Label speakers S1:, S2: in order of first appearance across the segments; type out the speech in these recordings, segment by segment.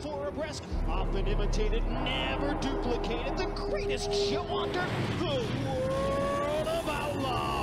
S1: for a breast, often imitated, never duplicated, the greatest show under the world of outlaws.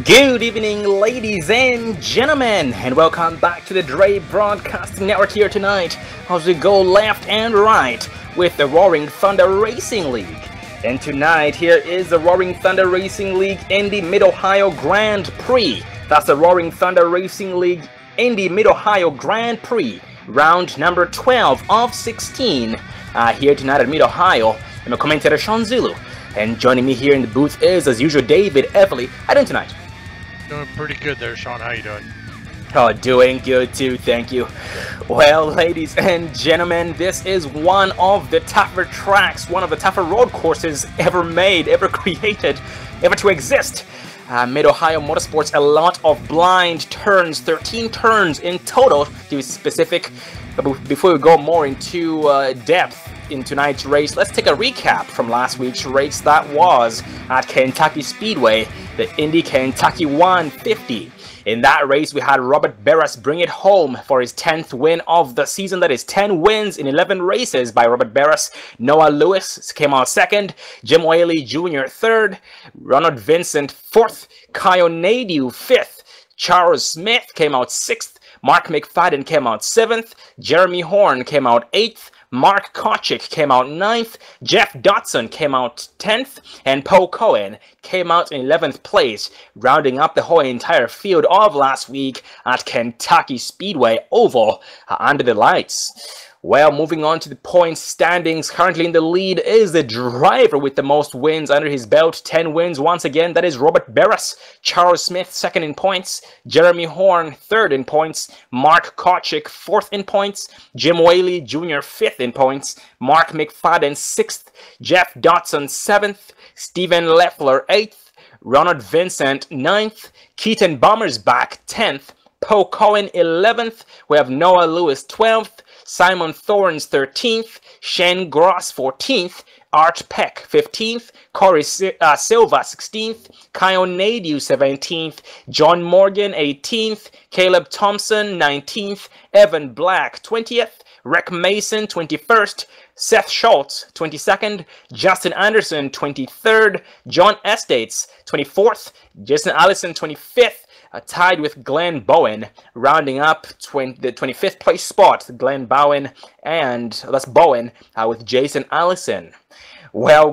S2: Good evening, ladies and gentlemen, and welcome back to the Dre Broadcasting Network here tonight as we go left and right with the Roaring Thunder Racing League. And tonight, here is the Roaring Thunder Racing League Indy Mid-Ohio Grand Prix. That's the Roaring Thunder Racing League Indy Mid-Ohio Grand Prix, round number 12 of 16. Here tonight at Mid-Ohio, I'm a commentator, Sean Zulu. And joining me here in the booth is, as usual, David Everly. How are you doing tonight?
S3: Doing pretty good there, Sean. How you doing?
S2: Oh, doing good too, thank you. Well, ladies and gentlemen, this is one of the tougher tracks, one of the tougher road courses ever made, ever created, ever to exist. Mid-Ohio Motorsports, a lot of blind turns, 13 turns in total to be specific. But before we go more into depth in tonight's race, let's take a recap from last week's race that was at Kentucky Speedway, the Indy Kentucky 150. In that race, we had Robert Barras bring it home for his 10th win of the season. That is 10 wins in 11 races by Robert Barras. Noah Lewis came out second, Jim Whaley Jr. third, Ronald Vincent fourth, Kyle Nadeau fifth, Charles Smith came out sixth, Mark McFadden came out seventh, Jeremy Horn came out eighth, Mark Kochik came out 9th, Jeff Dotson came out 10th, and Paul Cohen came out in 11th place, rounding up the whole entire field of last week at Kentucky Speedway Oval under the lights. Well, moving on to the points standings, currently in the lead is the driver with the most wins under his belt, 10 wins once again. That is Robert Barras. Charles Smith, second in points. Jeremy Horn, third in points. Mark Kochik, fourth in points. Jim Whaley Jr., fifth in points. Mark McFadden, sixth. Jeff Dotson, seventh. Stephen Leffler, eighth. Ronald Vincent, ninth. Keaton Bommersbach, 10th. Paul Cohen, 11th. We have Noah Lewis, 12th. Simon Thorns 13th, Shane Gross 14th, Arch Peck 15th, Corey Silva 16th, Kyle Nadu 17th, John Morgan 18th, Caleb Thompson 19th, Evan Black 20th, Rick Mason 21st, Seth Schultz 22nd, Justin Anderson 23rd, John Estates 24th, Jason Allison 25th, tied with Glenn Bowen, rounding up the 25th place spot. Glenn Bowen and that's Bowen with Jason Allison. Well,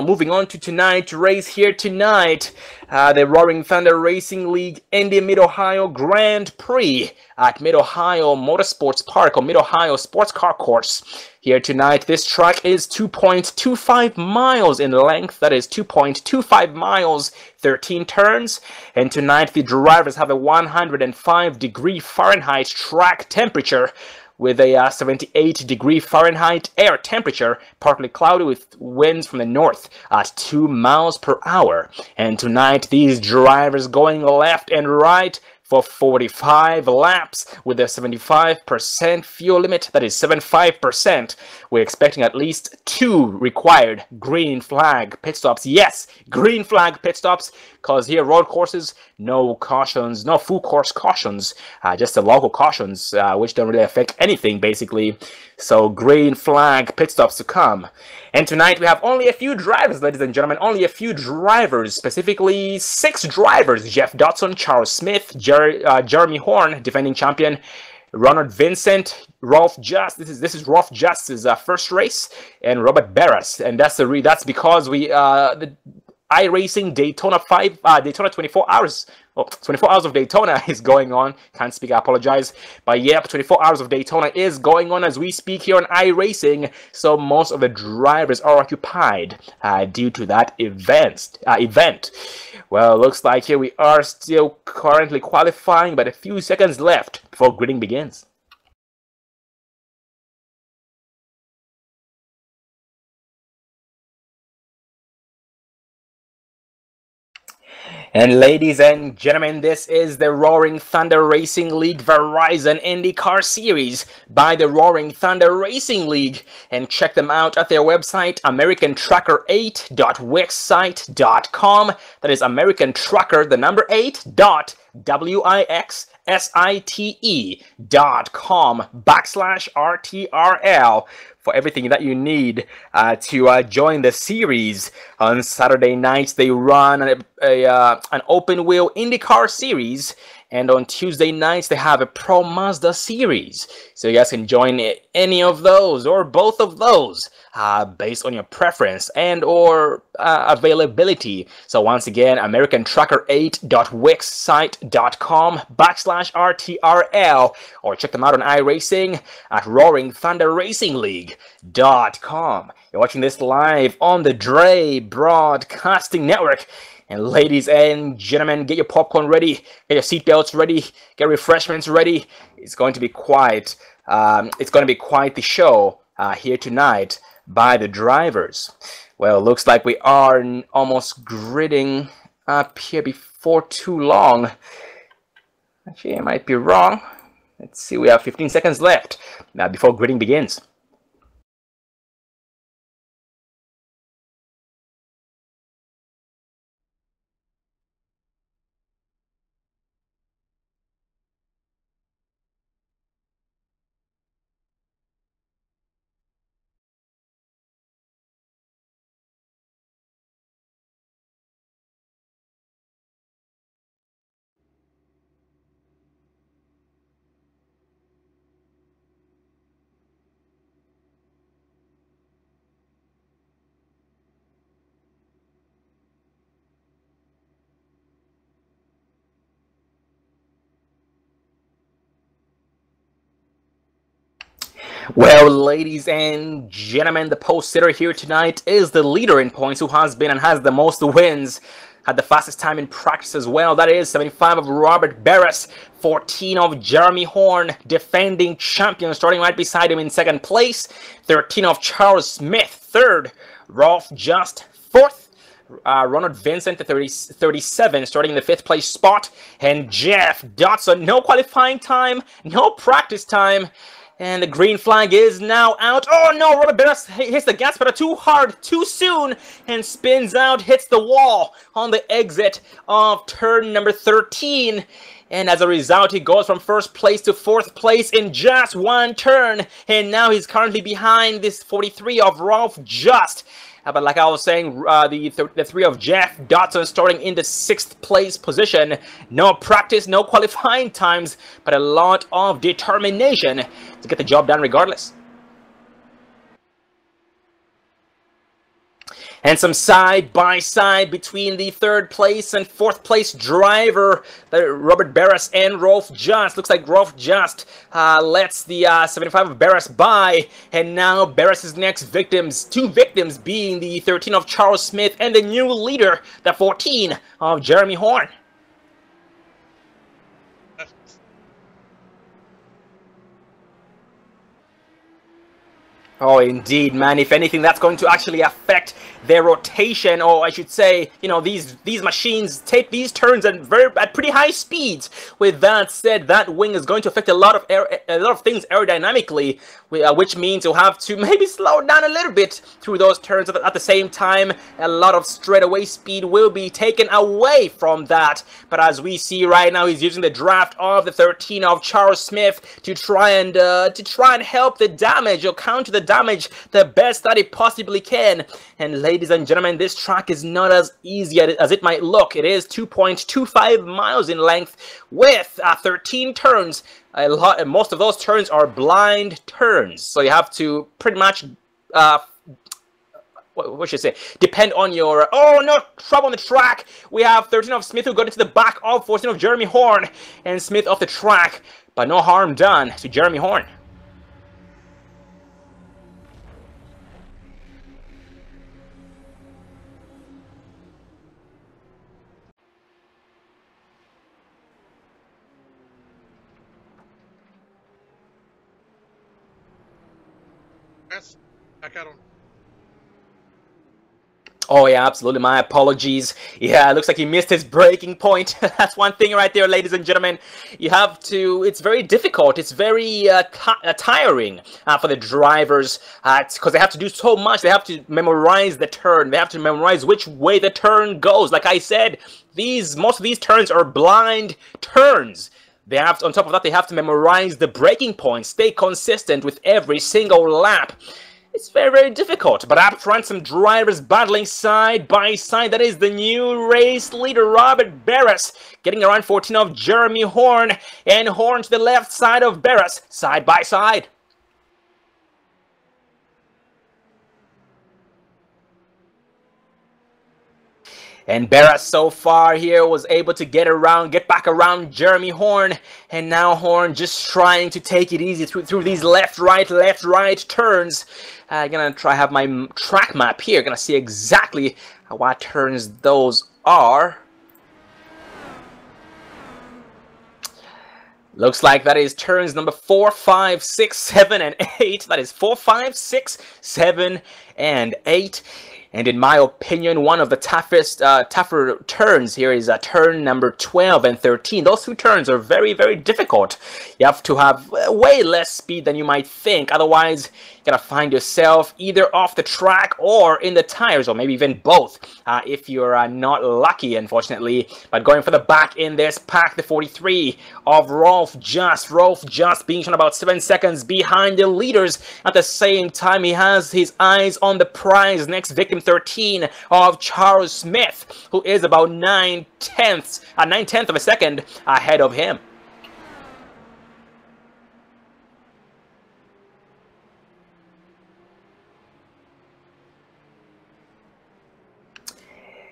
S2: moving on to tonight's race here tonight, the Roaring Thunder Racing League Indy Mid-Ohio Grand Prix at Mid-Ohio Motorsports Park, or Mid-Ohio Sports Car Course. Here tonight, this track is 2.25 miles in length. That is 2.25 miles, 13 turns. And tonight, the drivers have a 105-degree Fahrenheit track temperature, with a 78-degree Fahrenheit air temperature, partly cloudy with winds from the north at 2 miles per hour. And tonight, these drivers going left and right for 45 laps with a 75% fuel limit. That is 75%. We're expecting at least 2 required green flag pit stops. Yes, green flag pit stops, because here road courses, no cautions, no full course cautions, just the local cautions, which don't really affect anything basically. So green flag pit stops to come. And tonight we have only a few drivers, ladies and gentlemen, only a few drivers, specifically 6 drivers: Jeff Dodson, Charles Smith, Jeremy Horn, defending champion, Ronald Vincent, Rolf Just. This is Rolf Just's first race, and Robert Barras. And that's because we the iRacing Daytona 24 hours. Oh, 24 hours of Daytona is going on. Can't speak, I apologize. But yep, 24 hours of Daytona is going on as we speak here on iRacing. So most of the drivers are occupied due to that event. Well, looks like here we are still currently qualifying, but a few seconds left before gridding begins. And ladies and gentlemen, this is the Roaring Thunder Racing League Verizon IndyCar Series by the Roaring Thunder Racing League. And check them out at their website, americantracker8.wixsite.com. That is American Tracker, the number 8.wixsite.com/RTRL. For everything that you need to join the series. On Saturday nights, they run an open wheel IndyCar series, and on Tuesday nights, they have a Pro Mazda series. So you guys can join any of those or both of those based on your preference and or availability. So once again, americantracker8.wixsite.com/RTRL, or check them out on iRacing at roaringthunderracingleague.com. You're watching this live on the Dre Broadcasting Network. And ladies and gentlemen, get your popcorn ready, get your seatbelts ready, get refreshments ready. It's going to be quite the show here tonight by the drivers. Well, looks like we are almost gridding up here before too long. Actually, I might be wrong. Let's see, we have 15 seconds left before gridding begins. Well, ladies and gentlemen, the pole sitter here tonight is the leader in points, who has been and has the most wins. Had the fastest time in practice as well. That is 75 of Robert Barras, 14 of Jeremy Horn, defending champion, starting right beside him in second place. 13 of Charles Smith, third. Rolf Just, fourth. Ronald Vincent, 37, starting in the 5th place spot. And Jeff Dodson, no qualifying time, no practice time. And the green flag is now out. Oh no, Robert Barras hits the gas pedal too hard, too soon, and spins out, hits the wall on the exit of turn number 13. And as a result, he goes from first place to fourth place in just one turn. And now he's currently behind this 43 of Rolf Just. But like I was saying, the three of Jeff Dodson starting in the 6th place position. No practice, no qualifying times, but a lot of determination to get the job done regardless. And some side-by-side between the 3rd place and 4th place driver, Robert Barras and Rolf Just. Looks like Rolf Just lets the 75 of Barras by. And now Barras' next victims, 2 victims being the 13 of Charles Smith and the new leader, the 14 of Jeremy Horn. Oh, indeed, man. If anything, that's going to actually affect their rotation, or I should say, you know, these machines take these turns at pretty high speeds. With that said, that wing is going to affect a lot of things aerodynamically, which means you'll have to maybe slow down a little bit through those turns. At the same time, a lot of straightaway speed will be taken away from that. But as we see right now, he's using the draft of the 13 of Charles Smith to try and help the damage, or counter the damage the best that it possibly can. And ladies and gentlemen, this track is not as easy as it might look. It is 2.25 miles in length with 13 turns. Most of those turns are blind turns, so you have to pretty much what should I say, depend on your... Oh no, trouble on the track. We have 13 of Smith who got into the back of 14 of Jeremy Horn, and Smith off the track, but no harm done to Jeremy Horn.
S3: Back at him.
S2: Oh yeah, absolutely. My apologies. Yeah, it looks like he missed his braking point. That's one thing right there, ladies and gentlemen. You have to... It's very difficult. It's very tiring for the drivers because they have to do so much. They have to memorize the turn. They have to memorize which way the turn goes. Like I said, most of these turns are blind turns. They have to, on top of that, they have to memorize the braking points, stay consistent with every single lap. It's very, very difficult, but up front, some drivers battling side by side. That is the new race leader, Robert Barras, getting around 14 of Jeremy Horn, and Horn to the left side of Barras, side by side. And Barras so far here was able to get back around Jeremy Horn, and now Horn just trying to take it easy through these left, right turns. I'm gonna try have my track map here. Gonna see exactly what turns those are. Looks like that is turns number 4, 5, 6, 7, and 8. That is 4, 5, 6, 7, and 8. And in my opinion, one of the tougher turns here is turn number 12 and 13. Those 2 turns are very, very difficult. You have to have way less speed than you might think. Otherwise, you're going to find yourself either off the track or in the tires, or maybe even both, if you're not lucky, unfortunately. But going for the back in this pack, the 43 of Rolf Just. Rolf Just being shown about 7 seconds behind the leaders. At the same time, he has his eyes on the prize. Next victim, 13 of Charles Smith, who is about 9/10 of a second ahead of him.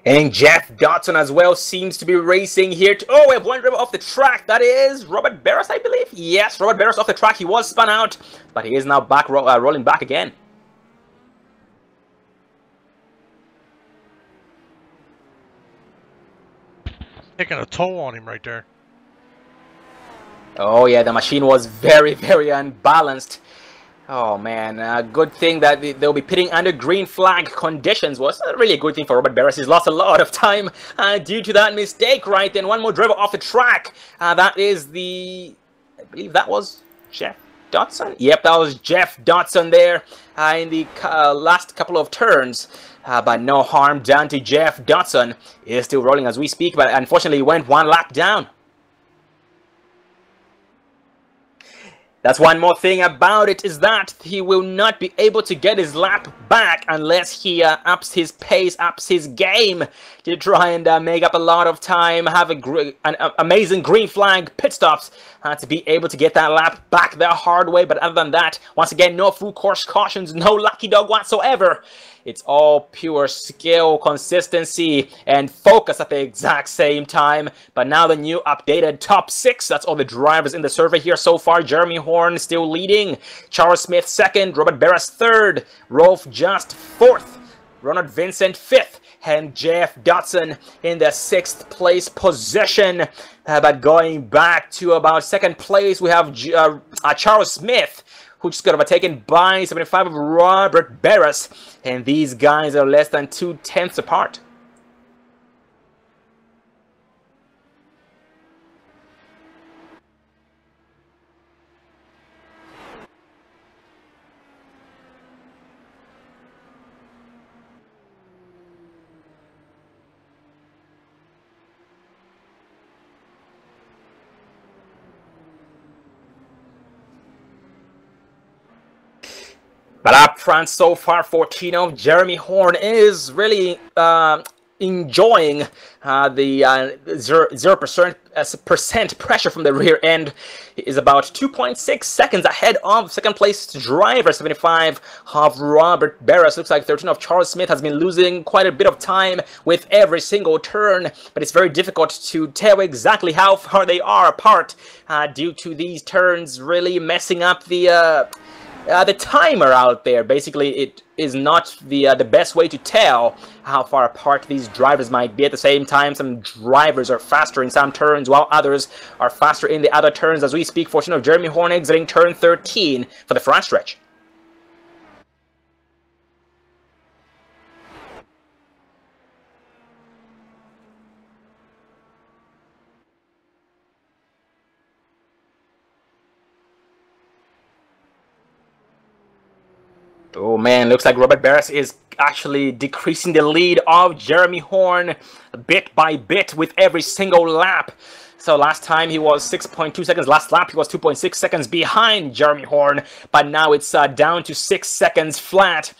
S2: And Jeff Dodson as well seems to be racing here. Oh, we have one driver off the track. That is Robert Barras, I believe. Yes, Robert Barras off the track. He was spun out, but he is now back, rolling back again.
S3: Taking a toll on him right there.
S2: Oh yeah, the machine was very, very unbalanced. Oh man, good thing that they'll be pitting under green flag conditions. Was not really a good thing for Robert Barras. He's lost a lot of time due to that mistake right then. One more driver off the track. That is I believe that was Jeff Dodson? Yep, that was Jeff Dodson there in the last couple of turns. But no harm done to Jeff Dodson. He is still rolling as we speak, but unfortunately he went one lap down. That's one more thing about it, is that he will not be able to get his lap back unless he ups his pace, ups his game to try and make up a lot of time, have an amazing green flag pit stops to be able to get that lap back the hard way. But other than that, once again, no full course cautions, no lucky dog whatsoever. It's all pure skill, consistency, and focus at the exact same time. But now the new updated top 6. That's all the drivers in the survey here so far. Jeremy Horn still leading. Charles Smith 2nd. Robert Barras 3rd. Rolf Just 4th. Ronald Vincent 5th. And Jeff Dodson in the 6th place position. But going back to about 2nd place, we have Charles Smith, who just got overtaken by 75 of Robert Barras. And these guys are less than 2/10 apart. But up front so far for Tino, Jeremy Horn is really enjoying the 0% pressure from the rear end. He is about 2.6 seconds ahead of 2nd place driver, 75 of Robert Barras. Looks like 13 of Charles Smith has been losing quite a bit of time with every single turn, but it's very difficult to tell exactly how far they are apart due to these turns really messing up the timer out there. Basically, it is not the best way to tell how far apart these drivers might be. At the same time, some drivers are faster in some turns, while others are faster in the other turns. As we speak, 14 of Jeremy Horn exiting turn 13 for the front stretch. Oh man, looks like Robert Barras is actually decreasing the lead of Jeremy Horn bit by bit with every single lap. So last time he was 6.2 seconds, last lap he was 2.6 seconds behind Jeremy Horn, but now it's down to 6 seconds flat.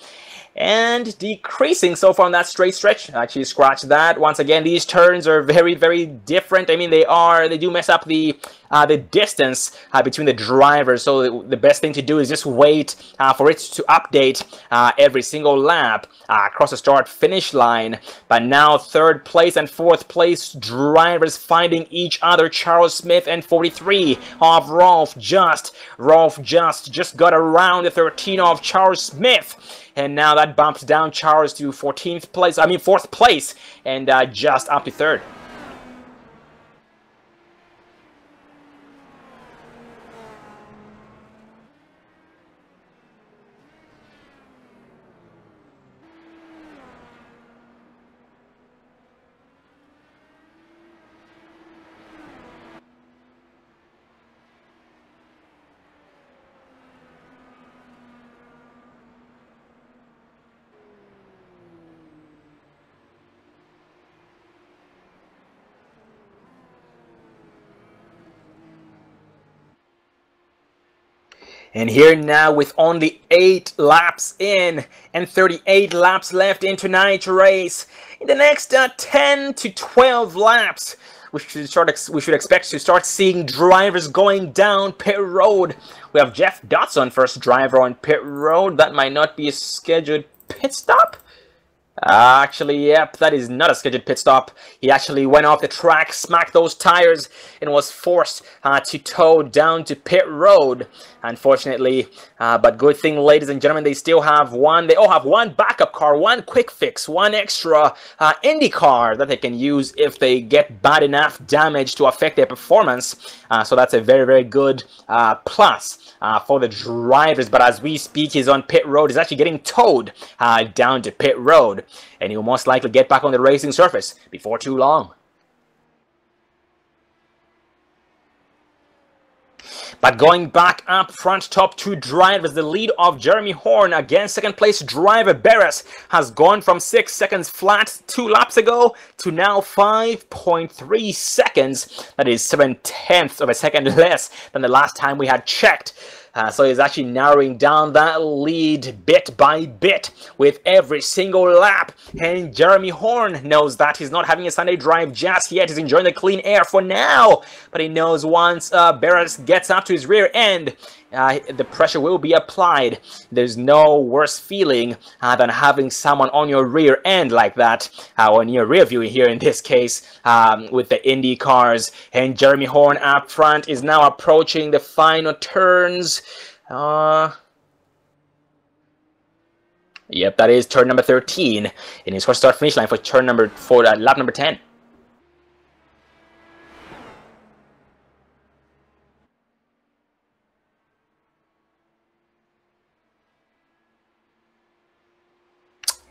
S2: And decreasing so far on that straight stretch. Actually, scratch that. Once again, these turns are very, very different. I mean, they do mess up the distance between the drivers. So the best thing to do is just wait for it to update every single lap across the start-finish line. But now 3rd place and 4th place drivers finding each other. Charles Smith and 43 of Rolf Just. Rolf just got around the 13 of Charles Smith. And now that bumps down Charles to 4th place, and just up to 3rd. And here now with only 8 laps in and 38 laps left in tonight's race, in the next 10 to 12 laps, we should expect to start seeing drivers going down pit road. We have Jeff Dodson, first driver on pit road. That might not be a scheduled pit stop. Actually, yep, that is not a scheduled pit stop. He actually went off the track, smacked those tires, and was forced to tow down to pit road, unfortunately. But good thing, ladies and gentlemen, they all have one backup car, one quick fix, one extra Indy car that they can use if they get bad enough damage to affect their performance. So that's a very, very good plus for the drivers. But as we speak, he's on pit road. He's actually getting towed down to pit road. And he'll most likely get back on the racing surface before too long. But going back up front, top two drivers, the lead of Jeremy Horn against second place driver Beres has gone from 6 seconds flat 2 laps ago to now 5.3 seconds. That is 7/10 of a second less than the last time we had checked. So he's actually narrowing down that lead bit by bit with every single lap. And Jeremy Horn knows that he's not having a Sunday drive just yet. He's enjoying the clean air for now. But he knows once Beres gets up to his rear end, the pressure will be applied. There's no worse feeling than having someone on your rear end like that, on your rear view here in this case, with the Indy cars. And Jeremy Horn up front is now approaching the final turns. Yep, that is turn number 13. And he's going to start finish line for lap number 10.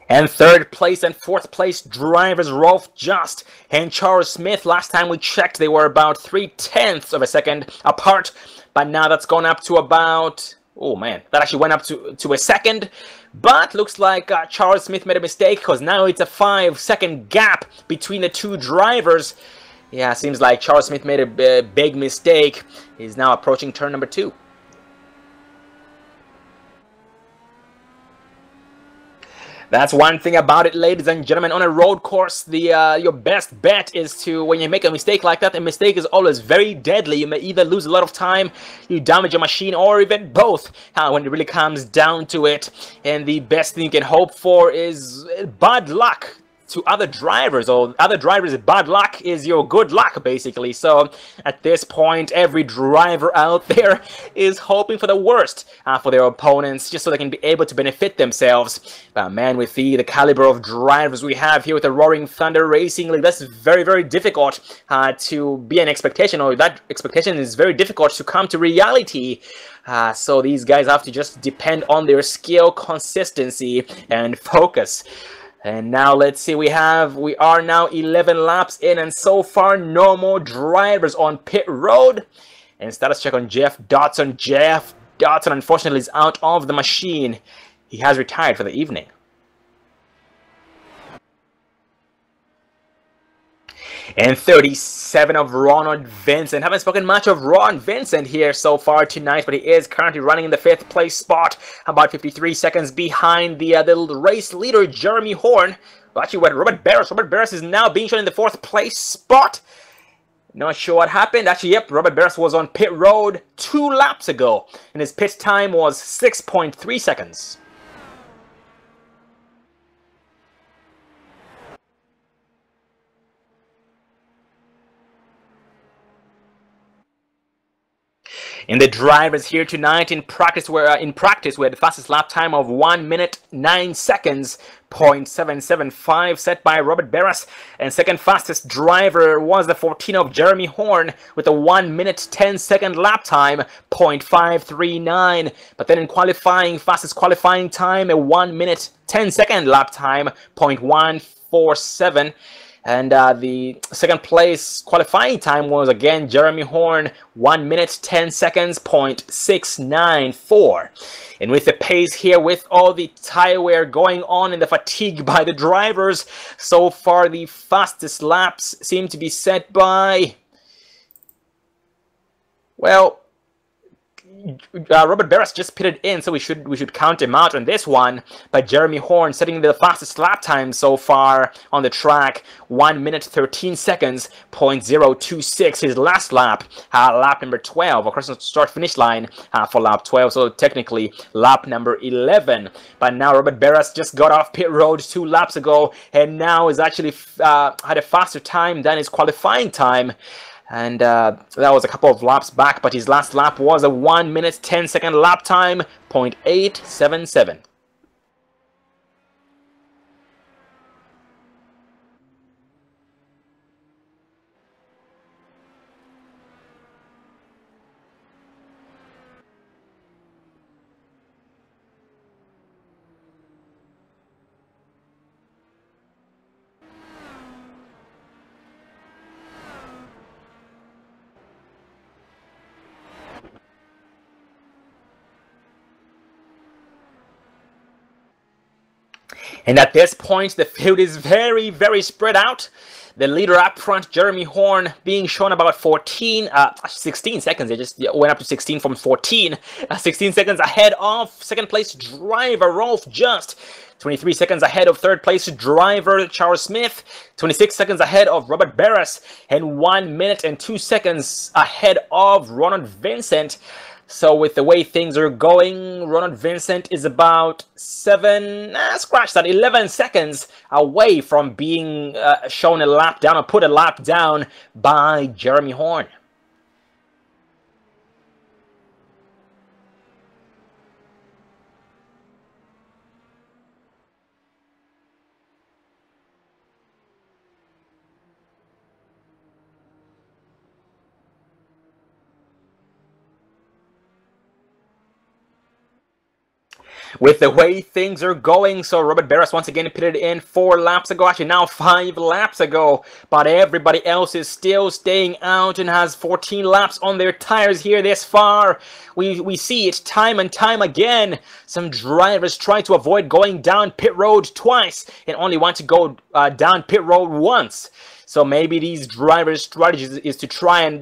S2: And third place and fourth place drivers Rolf Just and Charles Smith. Last time we checked, they were about 3/10 of a second apart. But now that's gone up to about... Oh man, that actually went up to a second. But looks like Charles Smith made a mistake, because now it's a 5-second gap between the two drivers. Yeah, seems like Charles Smith made a big mistake. He's now approaching turn number 2. That's one thing about it, ladies and gentlemen. On a road course, your best bet is to, when you make a mistake like that, a mistake is always very deadly. You may either lose a lot of time, you damage your machine, or even both, when it really comes down to it. And the best thing you can hope for is bad luck to other drivers, or other drivers' bad luck is your good luck, basically. So at this point, every driver out there is hoping for the worst for their opponents, just so they can be able to benefit themselves. But man, with the caliber of drivers we have here with the Roaring Thunder Racing League, that's very, very difficult to be an expectation, or that expectation is very difficult to come to reality. So these guys have to just depend on their skill, consistency, and focus. And now let's see, we are now 11 laps in, and so far no more drivers on pit road. And status check on Jeff Dodson. Jeff Dodson unfortunately is out of the machine. He has retired for the evening. And 37 of Ron Vincent. Haven't spoken much of Ron Vincent here so far tonight, but he is currently running in the 5th place spot, about 53 seconds behind the race leader, Jeremy Horn. Well, actually, Robert Beres. Robert Beres is now being shown in the 4th place spot. Not sure what happened. Actually, yep, Robert Beres was on pit road 2 laps ago, and his pit time was 6.3 seconds. And the drivers here tonight in practice we had the fastest lap time of 1 minute 9 seconds, 0.775 set by Robert Beres, and second fastest driver was the 14 of Jeremy Horn with a 1 minute 10 second lap time, 0.539. But then in qualifying, fastest qualifying time, a 1 minute 10 second lap time, 0.147. And the second place qualifying time was again Jeremy Horn, 1 minute 10 seconds, 0.694. And with the pace here, with all the tire wear going on and the fatigue by the drivers, so far the fastest laps seem to be set by, well, Robert Beres just pitted in, so we should count him out on this one. But Jeremy Horn setting the fastest lap time so far on the track, 1 minute 13 seconds, 0.026. His last lap, lap number 12, of course, start finish line for lap 12, so technically lap number 11. But now Robert Beres just got off pit road 2 laps ago, and now is actually had a faster time than his qualifying time. And that was a couple of laps back, but his last lap was a 1 minute 10 second lap time, 0.877. And at this point, the field is very, very spread out. The leader up front, Jeremy Horn, being shown about 16 seconds. It just went up to 16 from 14. 16 seconds ahead of second place driver Rolf Just. 23 seconds ahead of third place driver Charles Smith. 26 seconds ahead of Robert Barras. And 1 minute and 2 seconds ahead of Ronald Vincent. So with the way things are going, Ronald Vincent is about 11 seconds away from being shown a lap down or put a lap down by Jeremy Horn. With the way things are going, so Robert Barras once again pitted in 4 laps ago, actually now 5 laps ago, but everybody else is still staying out and has 14 laps on their tires here this far. We see it time and time again. Some drivers try to avoid going down pit road twice and only want to go down pit road once. So maybe these drivers' strategy is to try and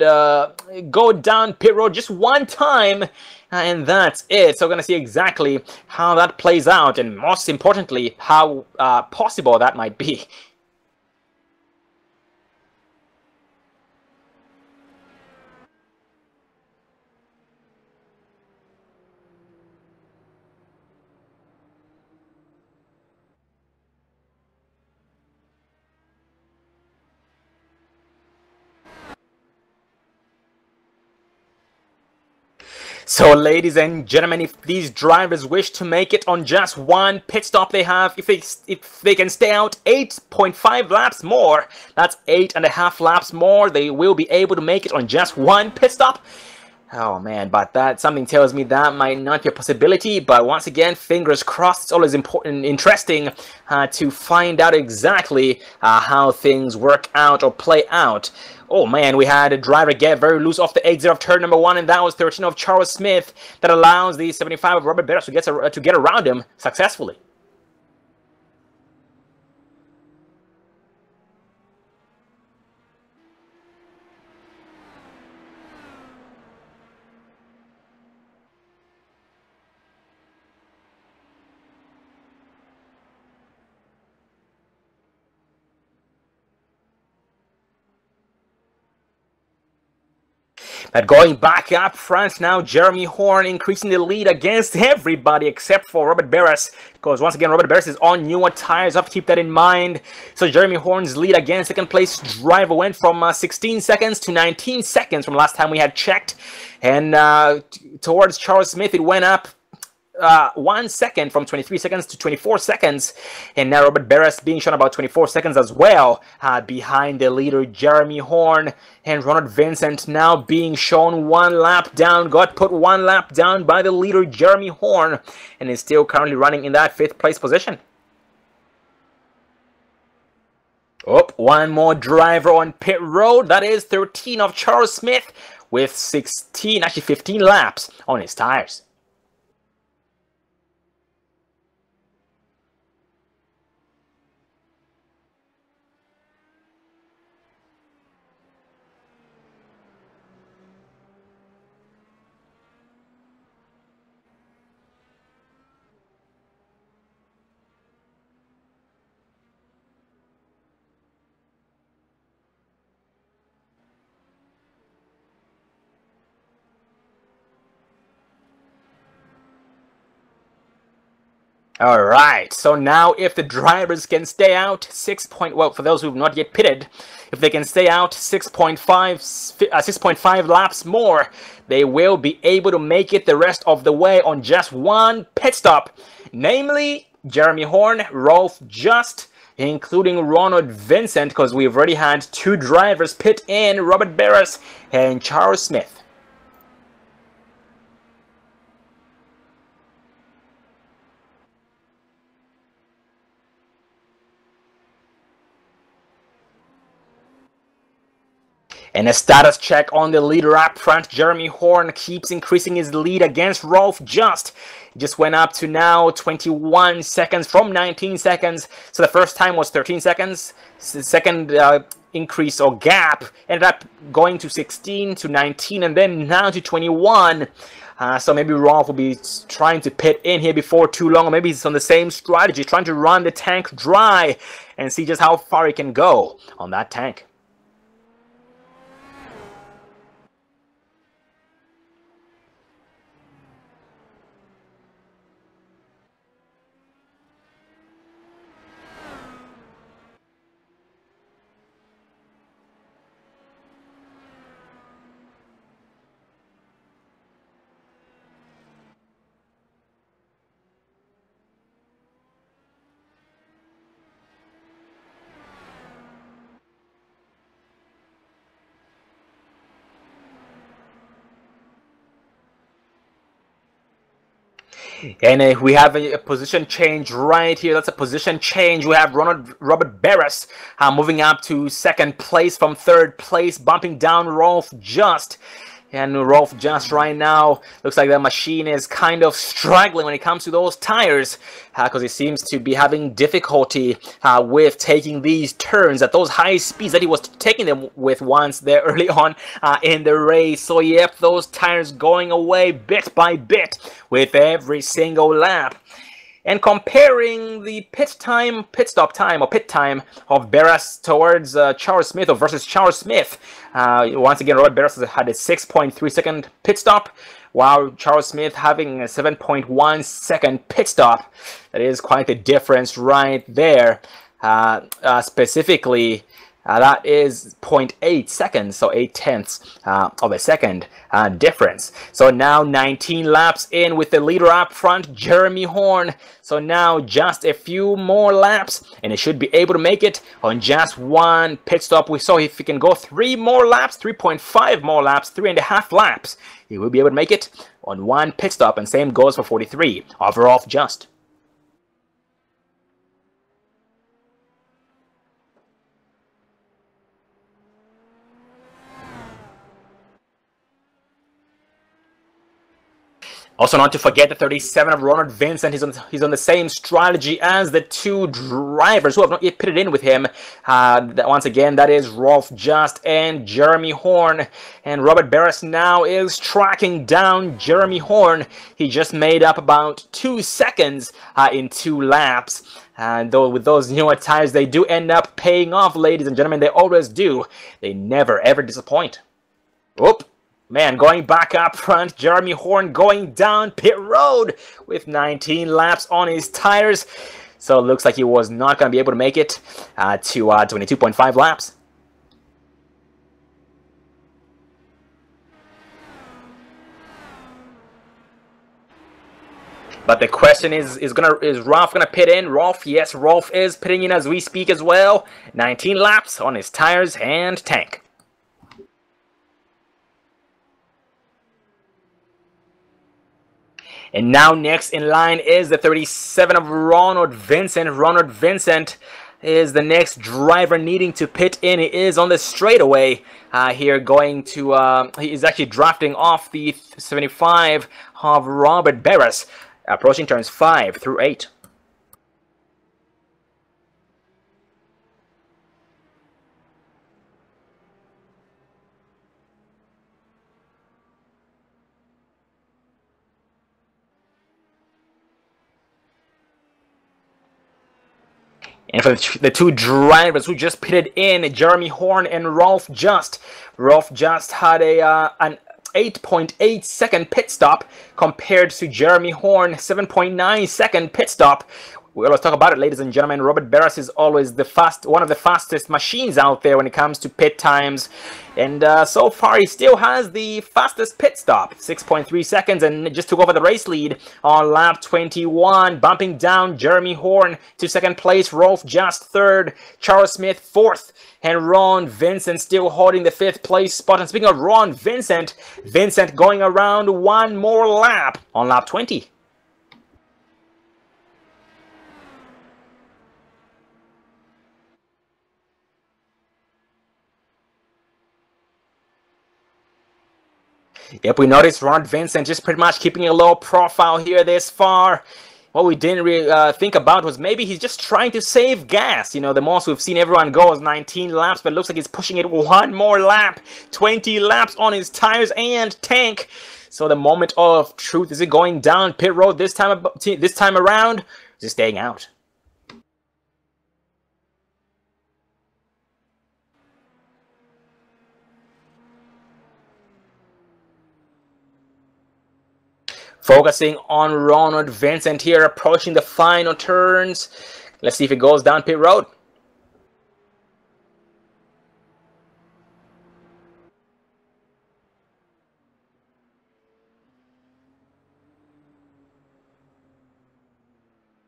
S2: go down pit road just one time, and that's it. So we're going to see exactly how that plays out, and most importantly, how possible that might be. So, ladies and gentlemen, if these drivers wish to make it on just one pit stop they have, if they can stay out 8.5 laps more, that's 8.5 laps more, they will be able to make it on just one pit stop. Oh man, but something tells me that might not be a possibility. But once again, fingers crossed. It's always important and interesting to find out exactly how things work out or play out. Oh man, we had a driver get very loose off the exit of turn number 1, and that was 13 of Charles Smith. That allows the 75 of Robert Barras to get around him successfully. But going back up front now, Jeremy Horn increasing the lead against everybody except for Robert Barras. Because once again, Robert Barras is on newer tires. Have to keep that in mind. So Jeremy Horn's lead against second place driver went from 16 seconds to 19 seconds from last time we had checked. And towards Charles Smith, it went up 1 second from 23 seconds to 24 seconds, and now Robert Barras being shown about 24 seconds as well behind the leader Jeremy Horn, and Ronald Vincent now being shown 1 lap down, got put 1 lap down by the leader Jeremy Horn, and is still currently running in that 5th place position. Oh, 1 more driver on pit road. That is 13 of Charles Smith with 15 laps on his tires. Alright, so now if the drivers can stay out well, for those who have not yet pitted, if they can stay out 6.5 laps more, they will be able to make it the rest of the way on just 1 pit stop. Namely, Jeremy Horn, Rolf Just, including Ronald Vincent, because we've already had 2 drivers pit in, Robert Barras and Charles Smith. And a status check on the leader up front. Jeremy Horn keeps increasing his lead against Rolf Just. Just went up to now 21 seconds from 19 seconds. So the first time was 13 seconds. The second increase or gap ended up going to 16 to 19 and then now to 21. So maybe Rolf will be trying to pit in here before too long, or maybe he's on the same strategy, trying to run the tank dry and see just how far he can go on that tank. And we have a position change right here. That's a position change. We have Robert Barras moving up to second place from third place, bumping down Rolf Just. And Rolf Just right now looks like the machine is kind of struggling when it comes to those tires, because he seems to be having difficulty with taking these turns at those high speeds that he was taking them with once there early on in the race. So yep, those tires going away bit by bit with every single lap. And comparing the pit stop time of Barras towards Charles Smith, or versus Charles Smith, once again, Robert Barras had a 6.3 second pit stop, while Charles Smith having a 7.1 second pit stop. That is quite the difference right there. Specifically, that is 0.8 seconds, so 8/10 of a second difference. So now 19 laps in with the leader up front, Jeremy Horn. So now just a few more laps, and he should be able to make it on just one pit stop. We saw if he can go 3 more laps, 3.5 more laps, 3.5 laps, he will be able to make it on one pit stop, and same goes for 43 of Rolf Just. Also, not to forget the 37 of Ronald Vincent. He's on the same strategy as the two drivers who have not yet pitted in with him. Once again, that is Rolf Just and Jeremy Horn. And Robert Barras now is tracking down Jeremy Horn. He just made up about 2 seconds in 2 laps. And though with those newer tires, they do end up paying off, ladies and gentlemen. They always do. They never, ever disappoint. Whoop. Man, going back up front, Jeremy Horn going down pit road with 19 laps on his tires. So it looks like he was not going to be able to make it to 22.5 laps. But the question is Rolf gonna pit in? Rolf, yes, Rolf is pitting in as we speak as well. 19 laps on his tires and tank. And now next in line is the 37 of Ronald Vincent. Ronald Vincent is the next driver needing to pit in. He is on the straightaway here, going to, he is actually drafting off the 75 of Robert Barras, approaching turns 5 through 8. And for the two drivers who just pitted in, Jeremy Horn and Rolf Just. Rolf Just had an 8.8 second pit stop compared to Jeremy Horn 7.9 second pit stop. We always talk about it, ladies and gentlemen. Robert Barras is always one of the fastest machines out there when it comes to pit times. And so far, he still has the fastest pit stop, 6.3 seconds, and just took over the race lead on lap 21, bumping down Jeremy Horn to second place, Rolf Just third, Charles Smith fourth, and Ron Vincent still holding the 5th place spot. And speaking of Ron Vincent, Vincent going around one more lap on lap 20. Yep, we noticed Ron Vincent just pretty much keeping a low profile here this far. What we didn't really think about was maybe he's just trying to save gas. You know, the most we've seen everyone go is 19 laps, but it looks like he's pushing it one more lap. 20 laps on his tires and tank. So the moment of truth, is it going down pit road this time around? Or is it staying out? Focusing on Ronald Vincent here, approaching the final turns. Let's see if it goes down pit road.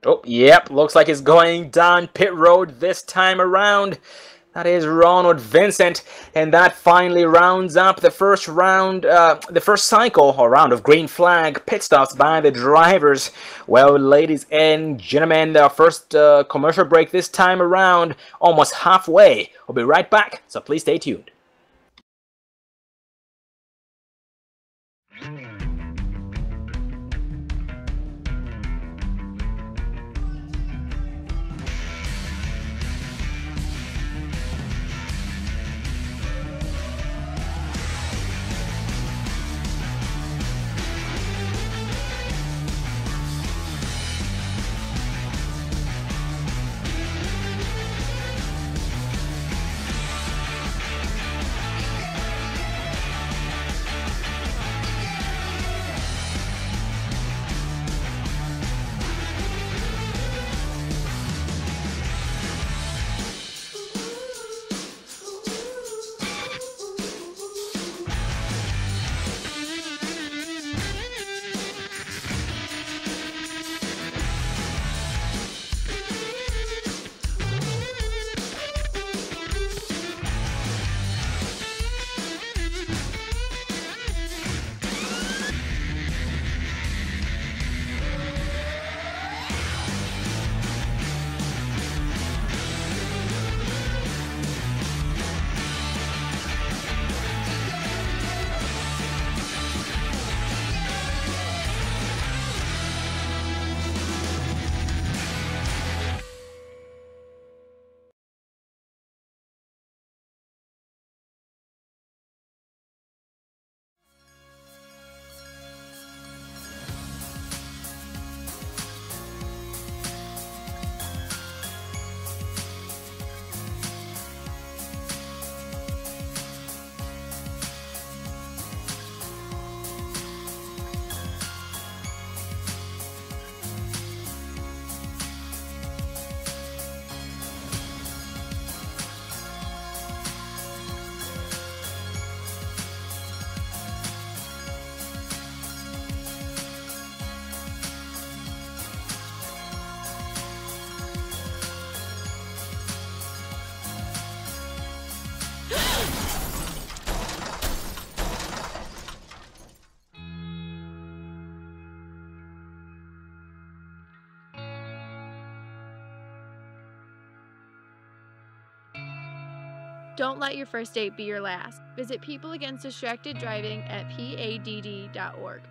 S2: Oh, yep, looks like it's going down pit road this time around. That is Ronald Vincent, and that finally rounds up the first round, the first cycle or round of green flag pit stops by the drivers. Well, ladies and gentlemen, the first commercial break this time around, almost halfway. We'll be right back, so please stay tuned.
S4: Don't let your first date be your last. Visit People Against Distracted Driving at PADD.org.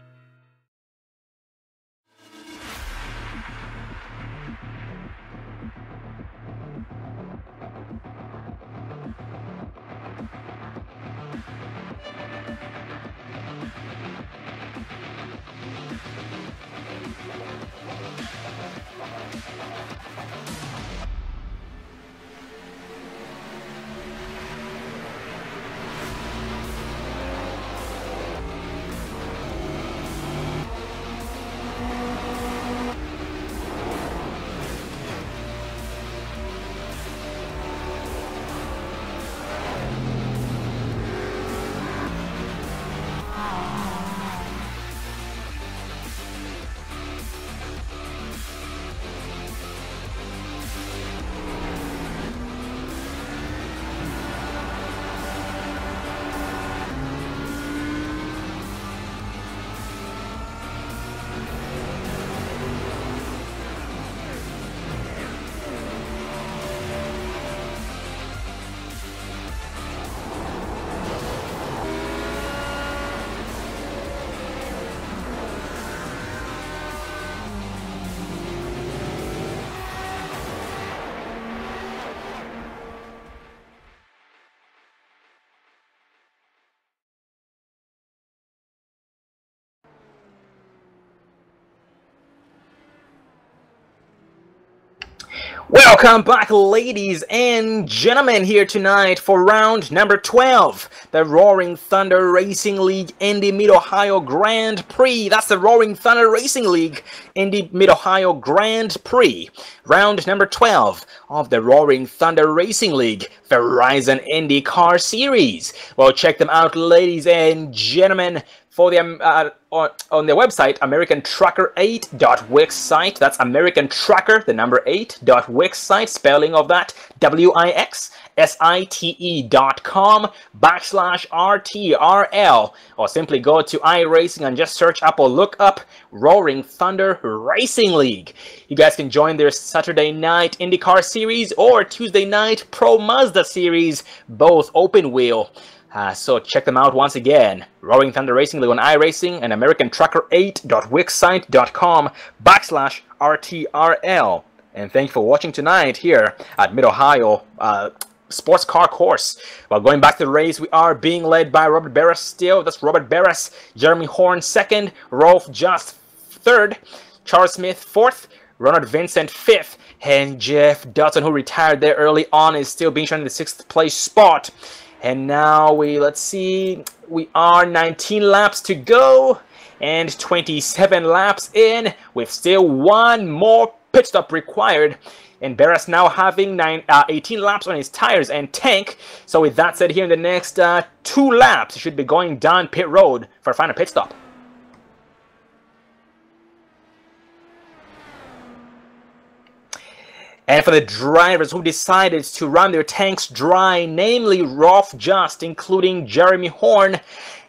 S2: Welcome back, ladies and gentlemen, here tonight for round number 12, the Roaring Thunder Racing League Indy Mid-Ohio Grand Prix. That's the Roaring Thunder Racing League Indy Mid-Ohio Grand Prix. Round number 12 of the Roaring Thunder Racing League Verizon IndyCar Series. Well, check them out, ladies and gentlemen, for the on their website, americantrucker8.wix site. That's American Trucker, the number 8.wix site, spelling of that, wixsite.com/RTRL, or simply go to iRacing and just search up or look up Roaring Thunder Racing League. You guys can join their Saturday night IndyCar series or Tuesday night Pro Mazda series, both open wheel. So check them out once again. Roaring Thunder Racing League on iRacing and AmericanTrucker8.wixsite.com/RTRL. And thank you for watching tonight here at Mid-Ohio Sports Car Course. Well, going back to the race, we are being led by Robert Barras still. That's Robert Barras, Jeremy Horn second, Rolf Just third, Charles Smith fourth, Ronald Vincent fifth, and Jeff Dutton, who retired there early on, is still being shown in the 6th place spot. And now let's see, we are 19 laps to go and 27 laps in with still one more pit stop required. And Barras now having 18 laps on his tires and tank. So with that said, here in the next 2 laps, he should be going down pit road for a final pit stop. And for the drivers who decided to run their tanks dry, namely Rolf Just, including Jeremy Horn,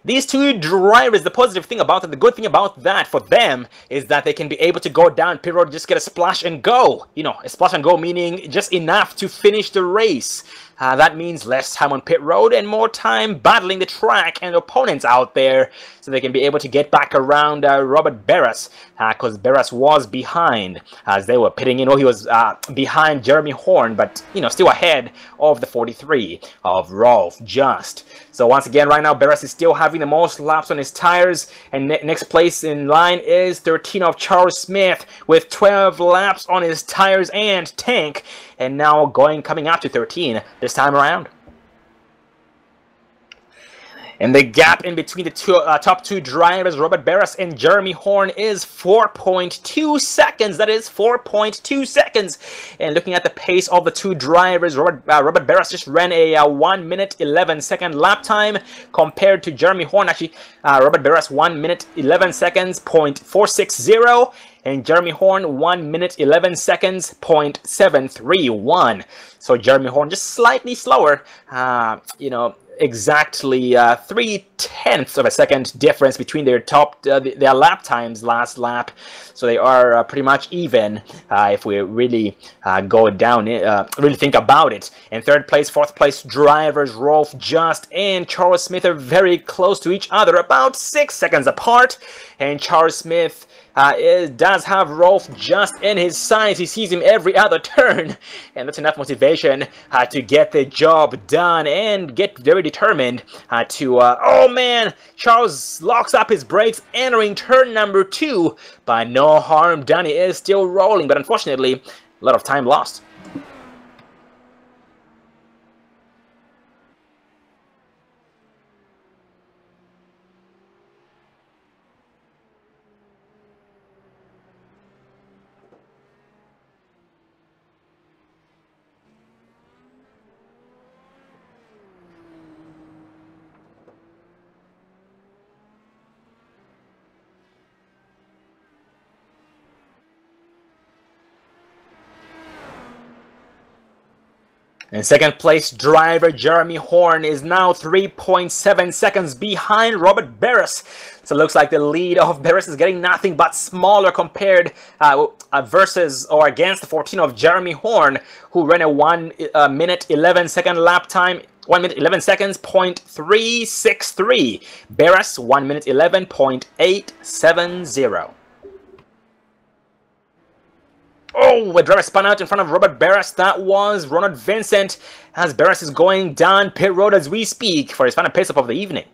S2: these 2 drivers, the positive thing about it, the good thing about that for them is that they can be able to go down pit road, just get a splash and go. You know, a splash and go meaning just enough to finish the race. That means less time on pit road and more time battling the track and opponents out there, so they can be able to get back around Robert Barras, because Barras was behind as they were pitting in. Oh, he was behind Jeremy Horn, but, you know, still ahead of the 43 of Rolf Just. So once again, right now, Barras is still having the most laps on his tires, and next place in line is 13 of Charles Smith with 12 laps on his tires and tank, and now coming up to 13 this time around. And the gap in between the top 2 drivers, Robert Barras and Jeremy Horn, is 4.2 seconds. That is 4.2 seconds. And looking at the pace of the 2 drivers, Robert Barras just ran a 1 minute 11 second lap time compared to Jeremy Horn. Actually, Robert Barras 1 minute 11 seconds, .460. And Jeremy Horn 1 minute 11 seconds, .731. So Jeremy Horn just slightly slower, you know, exactly 0.3 of a second difference between their their lap times last lap. So they are pretty much even if we really go down, really think about it. In 3rd place, 4th place drivers Rolf Just and Charles Smith are very close to each other, about 6 seconds apart. And Charles Smith does have Rolf Just in his sights. He sees him every other turn, and that's enough motivation to get the job done and get very determined to oh man, Charles locks up his brakes entering turn number 2, but no harm done. He is still rolling, but unfortunately a lot of time lost. And 2nd place driver Jeremy Horn is now 3.7 seconds behind Robert Barras. So it looks like the lead of Barras is getting nothing but smaller compared versus or against the 14 of Jeremy Horn, who ran a 1 minute 11 second lap time. 1 minute 11 seconds, .363. Barras 1 minute 11.870. Oh, a driver spun out in front of Robert Barras. That was Ronald Vincent, as Barras is going down pit road as we speak for his final pit stop of the evening.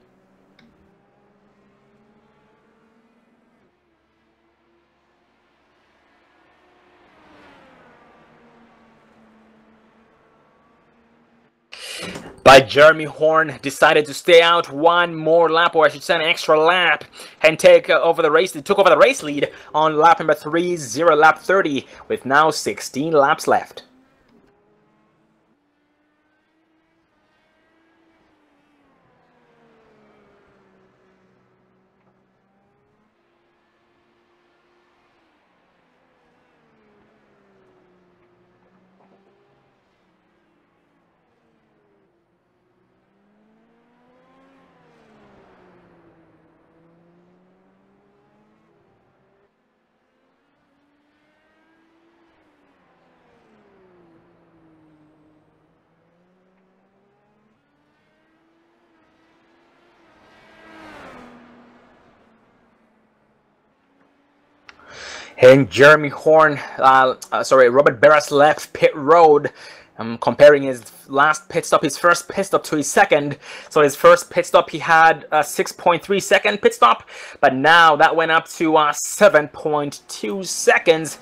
S2: But Jeremy Horn decided to stay out one more lap, or I should say an extra lap, and take over the race. He took over the race lead on lap number 30, lap 30, with now 16 laps left. And Jeremy Horn, Robert Barras left pit road. Comparing his last pit stop, his first pit stop to his second. So his first pit stop, he had a 6.3 second pit stop, but now that went up to 7.2 seconds.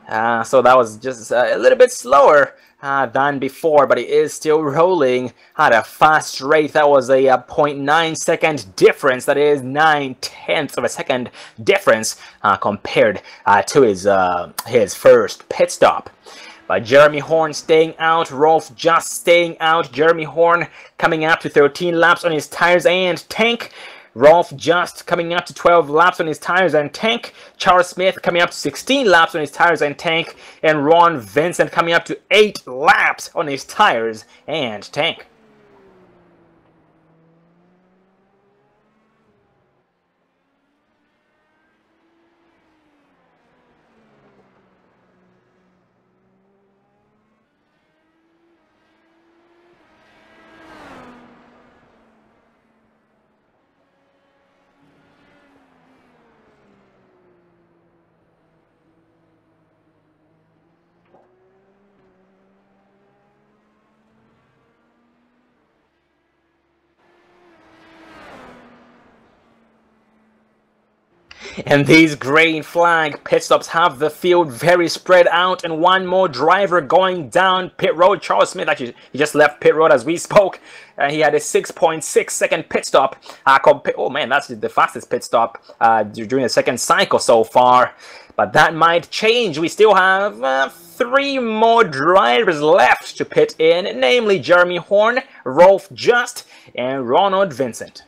S2: So that was just a little bit slower than before, but it is still rolling at a fast rate. That was a 0.9 second difference. That is 9/10 of a second difference compared to his first pit stop. But Jeremy Horn staying out, Rolf just staying out. Jeremy Horn coming up to 13 laps on his tires and tank. Rolf just coming up to 12 laps on his tires and tank. Charles Smith coming up to 16 laps on his tires and tank. And Ron Vincent coming up to 8 laps on his tires and tank. And these green flag pit stops have the field very spread out, and one more driver going down pit road. Charles Smith, actually, he just left pit road as we spoke. He had a 6.6 second pit stop. Oh man, that's the fastest pit stop during the second cycle so far. But that might change. We still have 3 more drivers left to pit in, namely Jeremy Horn, Rolf Just, and Ronald Vincent.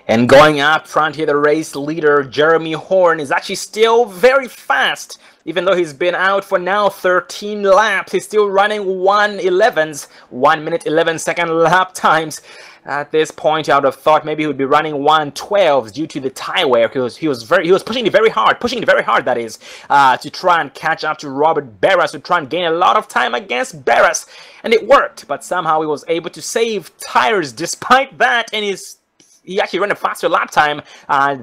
S2: And going up front here, the race leader, Jeremy Horn, is actually still very fast. Even though he's been out for now 13 laps, he's still running 1:11s, 1 minute 11 second lap times. At this point, I would have thought maybe he would be running 1:12s due to the tire wear. He was pushing it very hard, that is, to try and catch up to Robert Barras, to try and gain a lot of time against Barras, and it worked. But somehow he was able to save tires despite that, and he actually ran a faster lap time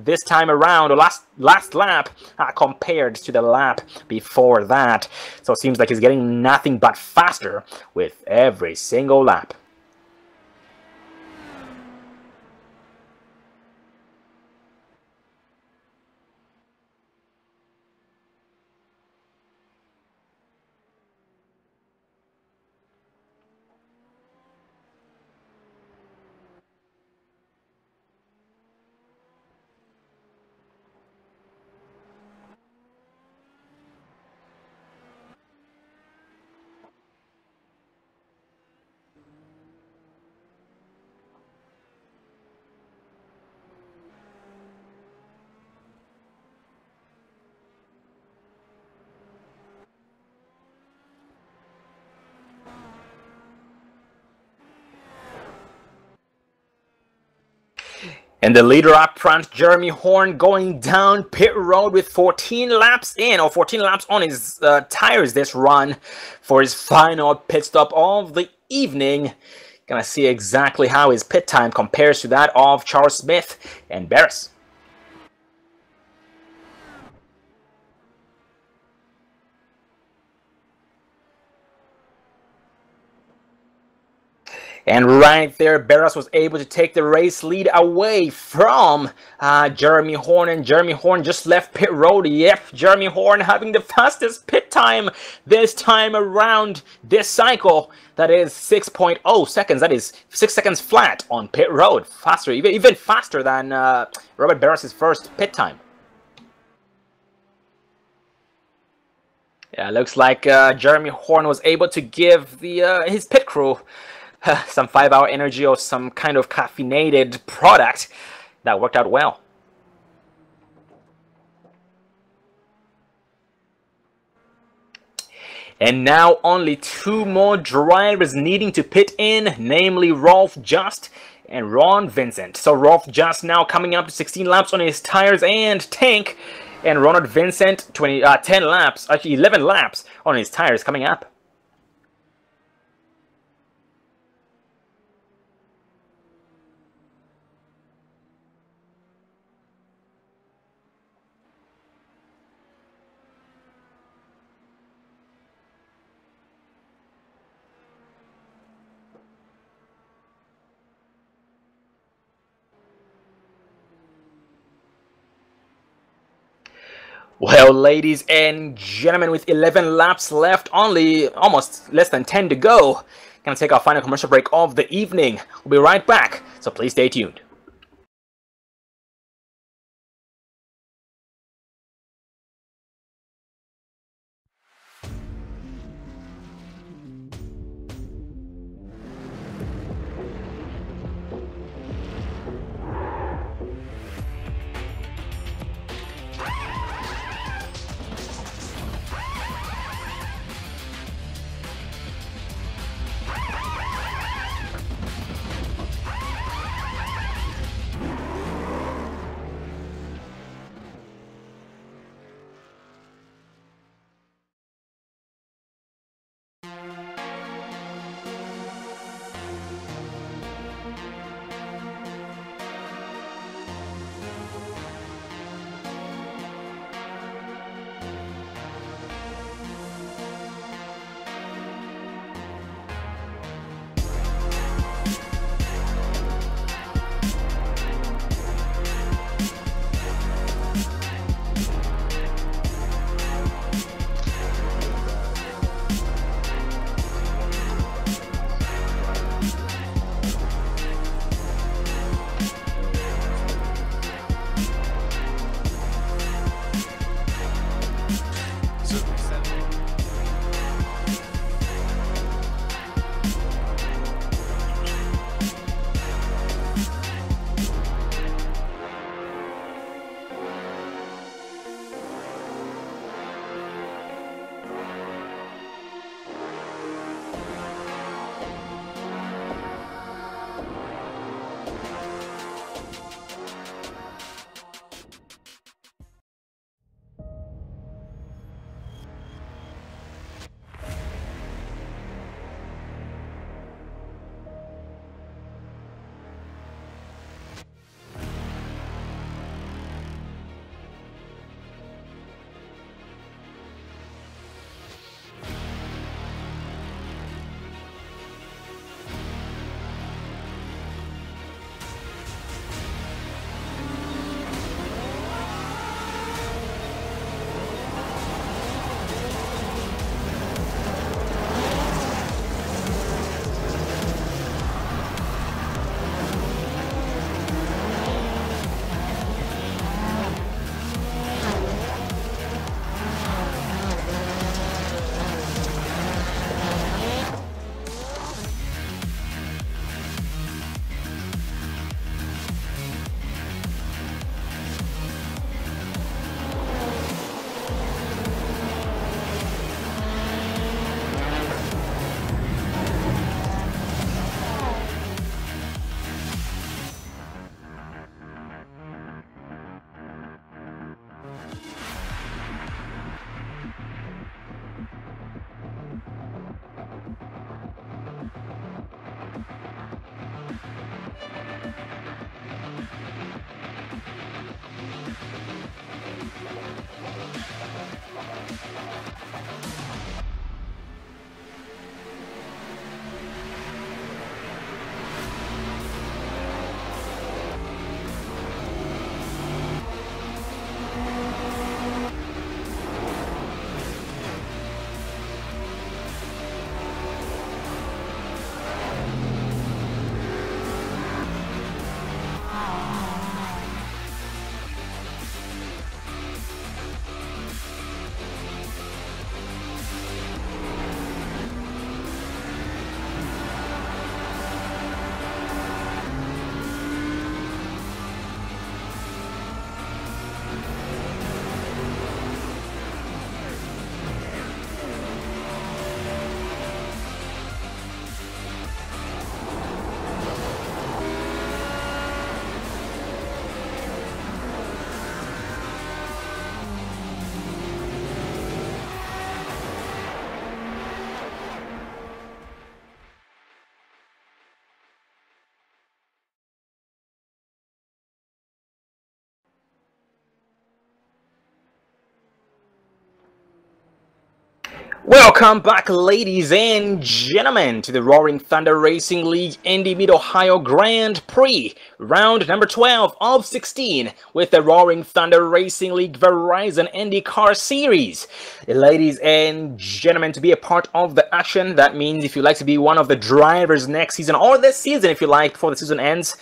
S2: this time around, or last lap, compared to the lap before that. So it seems like he's getting nothing but faster with every single lap. And the leader up front, Jeremy Horn, going down pit road with 14 laps in, or 14 laps on his tires this run for his final pit stop of the evening. Gonna see exactly how his pit time compares to that of Charles Smith and Barras. And right there, Barras was able to take the race lead away from Jeremy Horn. And Jeremy Horn just left pit road. Yep, Jeremy Horn having the fastest pit time this time around this cycle. That is 6.0 seconds. That is 6 seconds flat on pit road. Faster, even faster than Robert Barras' first pit time. Yeah, looks like Jeremy Horn was able to give his pit crew some 5-hour energy or some kind of caffeinated product that worked out well. And now only 2 more drivers needing to pit in, namely Rolf Just and Ron Vincent. So Rolf Just now coming up to 16 laps on his tires and tank, and Ronald Vincent 10 laps, actually 11 laps on his tires coming up. Well, ladies and gentlemen, with 11 laps left, only almost less than 10 to go, gonna take our final commercial break of the evening. We'll be right back, so please stay tuned. Welcome back, ladies and gentlemen, to the Roaring Thunder Racing League Indy Mid-Ohio Grand Prix, round number 12 of 16, with the Roaring Thunder Racing League Verizon IndyCar Series. Ladies and gentlemen, to be a part of the action, that means if you'd like to be one of the drivers next season, or this season if you like, before the season ends,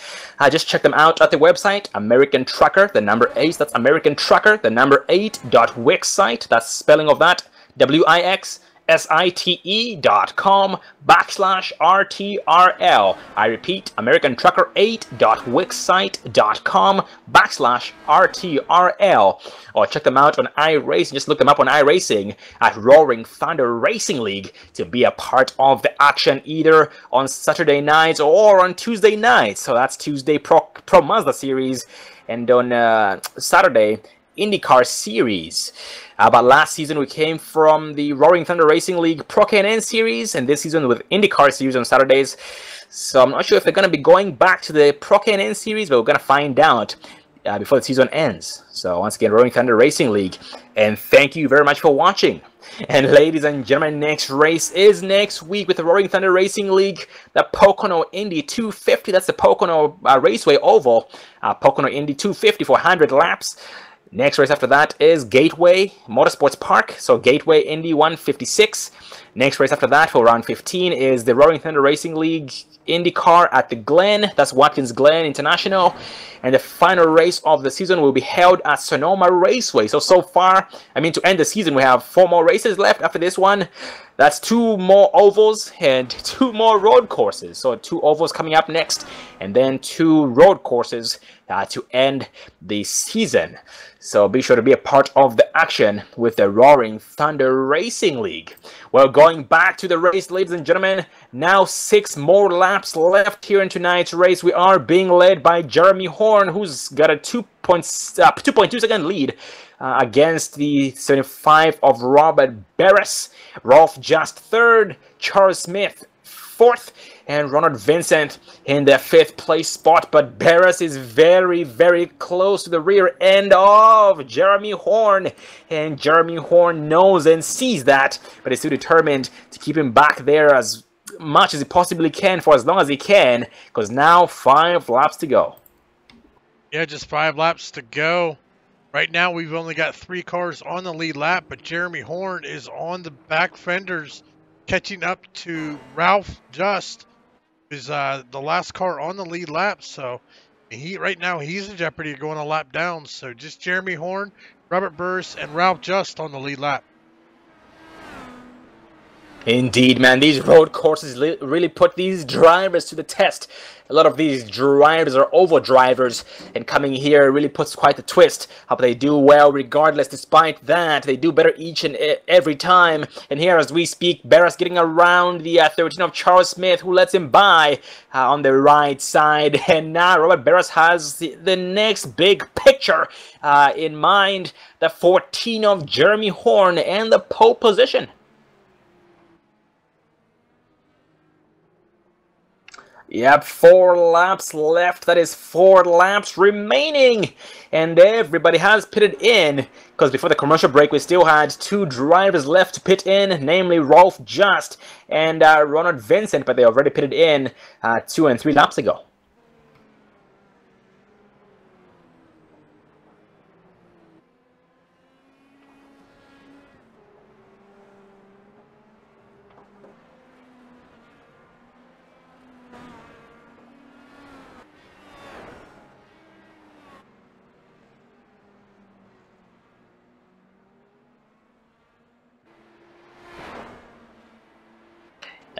S2: just check them out at the website, American Trucker, the number 8, that's American Trucker, the number 8.wixsite, that's spelling of that, wixsite.com/RTRL. I repeat, AmericanTrucker8.wixsite.com/RTRL. Or check them out on iRacing. Just look them up on iRacing at Roaring Thunder Racing League to be a part of the action either on Saturday nights or on Tuesday nights. So that's Tuesday Pro Mazda Series, and on Saturday IndyCar Series. But last season we came from the Roaring Thunder Racing League Pro K&N Series, and this season with IndyCar Series on Saturdays. So I'm not sure if they're going to be going back to the Pro K&N Series, but we're going to find out before the season ends. So once again, Roaring Thunder Racing League, and thank you very much for watching. And ladies and gentlemen, next race is next week with the Roaring Thunder Racing League, the Pocono Indy 250. That's the Pocono Raceway Oval, Pocono Indy 250 for 100 laps. Next race after that is Gateway Motorsports Park, so Gateway Indy 156. Next race after that for round 15 is the Roaring Thunder Racing League IndyCar at the Glen, that's Watkins Glen International. And the final race of the season will be held at Sonoma Raceway. So far, I mean, to end the season, we have 4 more races left after this one. That's 2 more ovals and 2 more road courses. So 2 ovals coming up next, and then 2 road courses to end the season. So be sure to be a part of the action with the Roaring Thunder Racing League. Well, going back to the race, ladies and gentlemen, now 6 more laps left here in tonight's race. We are being led by Jeremy Horn, who's got a 2.2 second lead against the 75 of Robert Barris. Rolf Just 3rd, Charles Smith 4th, and Ronald Vincent in the 5th place spot. But Barris is very, very close to the rear end of Jeremy Horn, and Jeremy Horn knows and sees that, but is still determined to keep him back there as much as he possibly can for as long as he can, because now 5 laps to go.
S3: Yeah, just 5 laps to go. Right now, we've only got 3 cars on the lead lap, but Jeremy Horn is on the back fenders, catching up to Ralph Just, who's the last car on the lead lap. So right now he's in jeopardy of going a lap down. So just Jeremy Horn, Robert Burris, and Ralph Just on the lead lap.
S2: Indeed, man, these road courses really put these drivers to the test. A lot of these drivers are oval drivers, and coming here really puts quite the twist. But they do well regardless. Despite that, they do better each and every time. And here, as we speak, Barris getting around the 13 of Charles Smith, who lets him by on the right side. And now Robert Barris has the next big picture in mind, the 14 of Jeremy Horn and the pole position. Yep, 4 laps left. That is 4 laps remaining. And everybody has pitted in, because before the commercial break, we still had 2 drivers left to pit in, namely Rolf Just and Ronald Vincent, but they already pitted in 2 and 3 laps ago.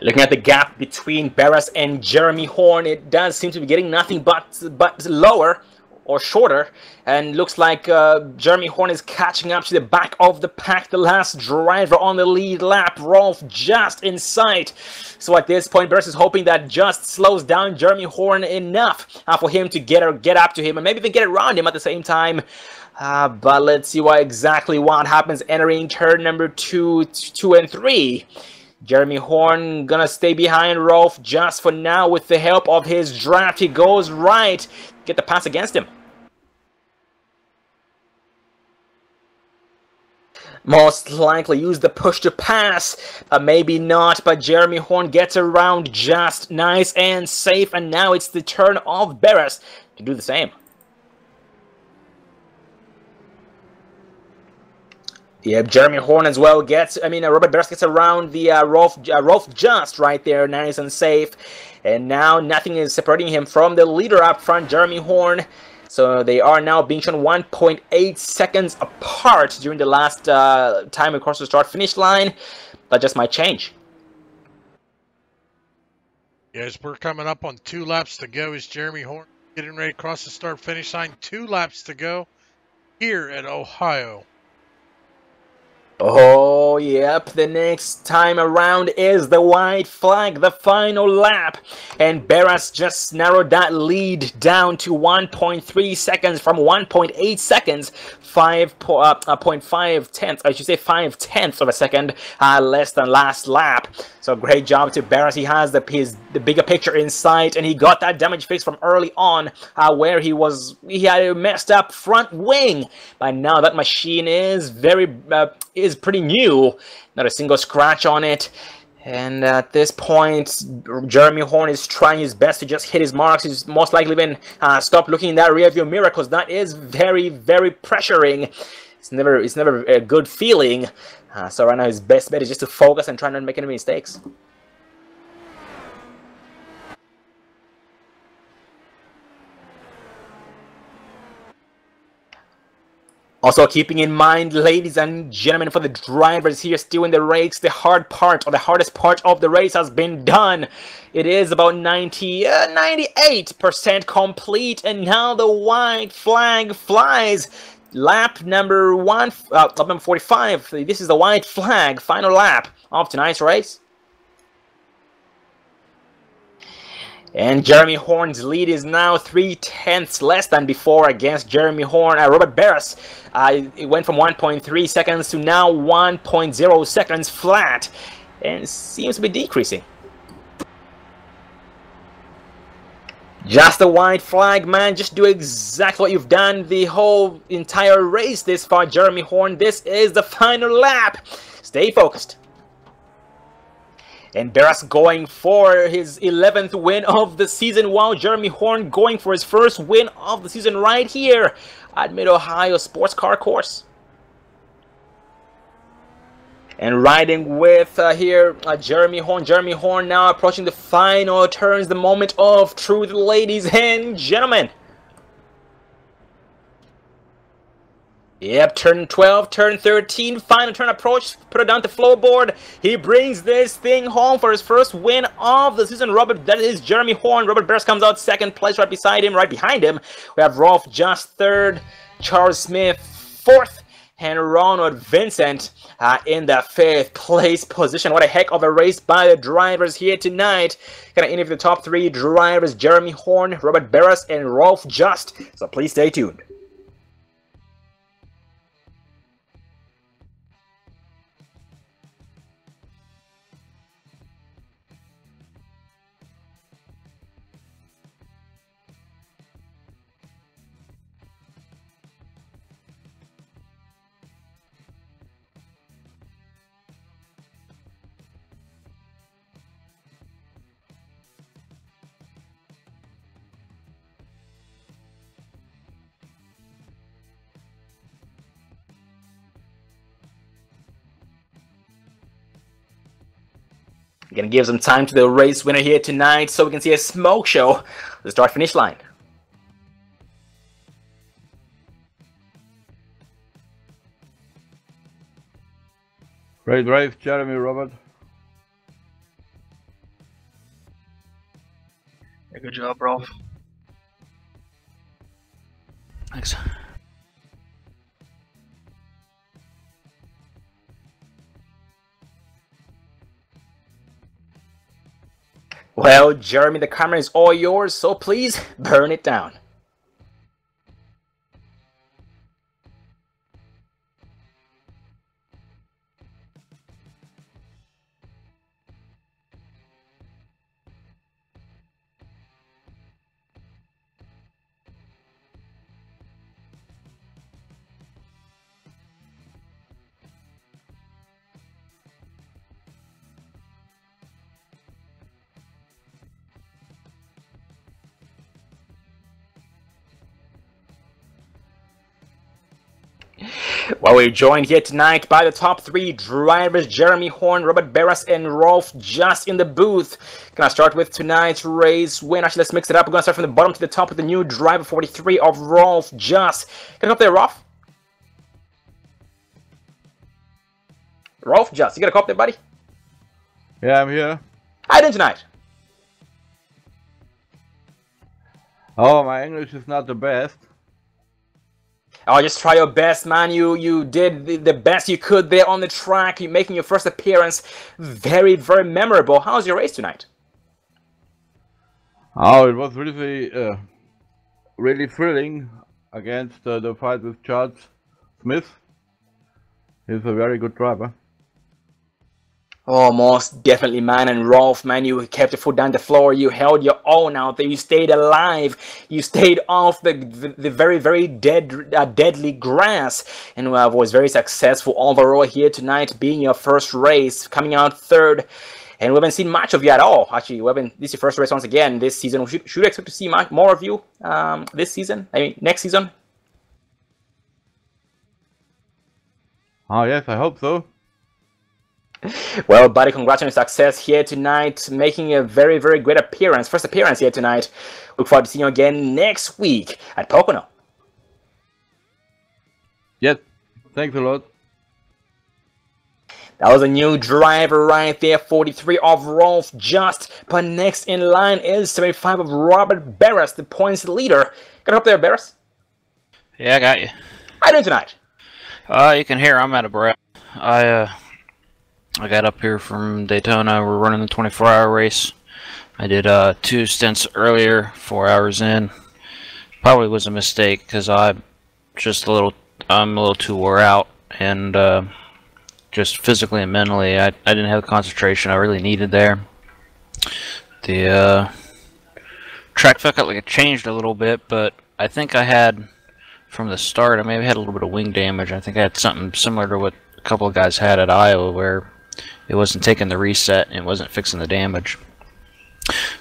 S2: Looking at the gap between Barris and Jeremy Horn, it does seem to be getting nothing but lower or shorter, and looks like Jeremy Horn is catching up to the back of the pack. The last driver on the lead lap, Rolf Just in sight. So at this point, Barris is hoping that Just slows down Jeremy Horn enough for him to get up to him, and maybe even get around him at the same time. But let's see exactly what happens entering turn number 2 and 3. Jeremy Horn gonna stay behind Rolf Just for now with the help of his draft. He goes right, get the pass against him. most likely use the push to pass, maybe not, but Jeremy Horn gets around just nice and safe, and now it's the turn of Beres to do the same. Yeah, Jeremy Horn as well gets, Robert Beres gets around the Rolf Just right there, nice and safe, and now nothing is separating him from the leader up front, Jeremy Horn. So they are now being shown 1.8 seconds apart during the last time across the start-finish line. That just might change.
S3: Yes, we're coming up on 2 laps to go as Jeremy Horn getting ready to cross the start-finish line. 2 laps to go here at Ohio.
S2: Oh, yep, the next time around is the white flag, the final lap. And Beres just narrowed that lead down to 1.3 seconds from 1.8 seconds, 5.5 tenths, I should say 5 tenths of a second less than last lap. So great job to Beres. He has the bigger picture in sight, and he got that damage fixed from early on where he had a messed up front wing. But now that machine is is pretty new, not a single scratch on it, and at this point Jeremy Horn is trying his best to just hit his marks. He's most likely been stop looking in that rear view mirror, because that is very, very pressuring. It's never a good feeling, so right now his best bet is just to focus and try not to make any mistakes. Also, keeping in mind, ladies and gentlemen, for the drivers here still in the race, the hard part, or the hardest part of the race has been done. It is about 98% complete, and now the white flag flies. Lap number 45. This is the white flag, final lap of tonight's race. And Jeremy Horn's lead is now 3 tenths less than before against Jeremy Horn. Robert Beres, it went from 1.3 seconds to now 1.0 seconds flat, and seems to be decreasing. Just the white flag, man. Just do exactly what you've done the whole entire race this far, Jeremy Horn. This is the final lap. Stay focused. And Beres going for his 11th win of the season, while Jeremy Horn going for his first win of the season right here at Mid-Ohio Sports Car Course. And riding with Jeremy Horn. Jeremy Horn now approaching the final turns, the moment of truth, ladies and gentlemen. Yep, turn 12, turn 13, final turn approach, put it down the floorboard. He brings this thing home for his first win of the season. That is Jeremy Horn. Robert Beres comes out second place right behind him. We have Rolf Just third, Charles Smith fourth, and Ronald Vincent in the 5th place position. What a heck of a race by the drivers here tonight. Gonna interview the top 3 drivers, Jeremy Horn, Robert Beres, and Rolf Just. So please stay tuned. Gonna give some time to the race winner here tonight so we can see a smoke show. The start-finish line.
S5: Great race, Jeremy, Robert.
S6: Yeah, good job, Rolf.
S2: Thanks. Well, Jeremy, the camera is all yours, so please burn it down. Well, we're joined here tonight by the top 3 drivers, Jeremy Horn, Robert Barras, and Rolf just in the booth. Gonna start with tonight's race win. Actually, let's mix it up. We're gonna start from the bottom to the top with the new driver 43 of Rolf just. Get up there, Rolf. Rolf just, you gotta come up there, buddy.
S5: Yeah, I'm here.
S2: How you doing tonight?
S5: Oh, my English is not the best.
S2: Oh, just try your best, man. You did the best you could there on the track. You're making your first appearance. Very, very memorable. How's your race tonight?
S5: Oh, it was really thrilling against the fight with Charles Smith. He's a very good driver.
S2: Oh, most definitely, man. And Rolf, man, you kept your foot down the floor. You held your own out there. You stayed alive. You stayed off the very, very deadly grass. And was very successful overall here tonight, being your first race, coming out 3rd. And we haven't seen much of you at all. Actually, this is your first race once again this season. Should we expect to see more of you this season? I mean, next season?
S5: Oh, yes, I hope so.
S2: Well, buddy, congrats on your success here tonight, making a very, very great appearance. First appearance here tonight. Look forward to seeing you again next week at Pocono.
S5: Yes, thanks a lot.
S2: That was a new driver right there, 43 of Rolf just. But next in line is 75 of Robert Barras, the points leader. Get up there, Barras.
S6: Yeah, I got you.
S2: How you doing tonight?
S6: You can hear I'm out of breath. I got up here from Daytona. We're running the 24-hour race. I did 2 stints earlier, 4 hours in. Probably was a mistake because I'm a little too wore out, and just physically and mentally, I didn't have the concentration I really needed there. The track felt like it changed a little bit, but I think I had from the start, I maybe had a little bit of wing damage. I think I had something similar to what a couple of guys had at Iowa, where it wasn't taking the reset and it wasn't fixing the damage.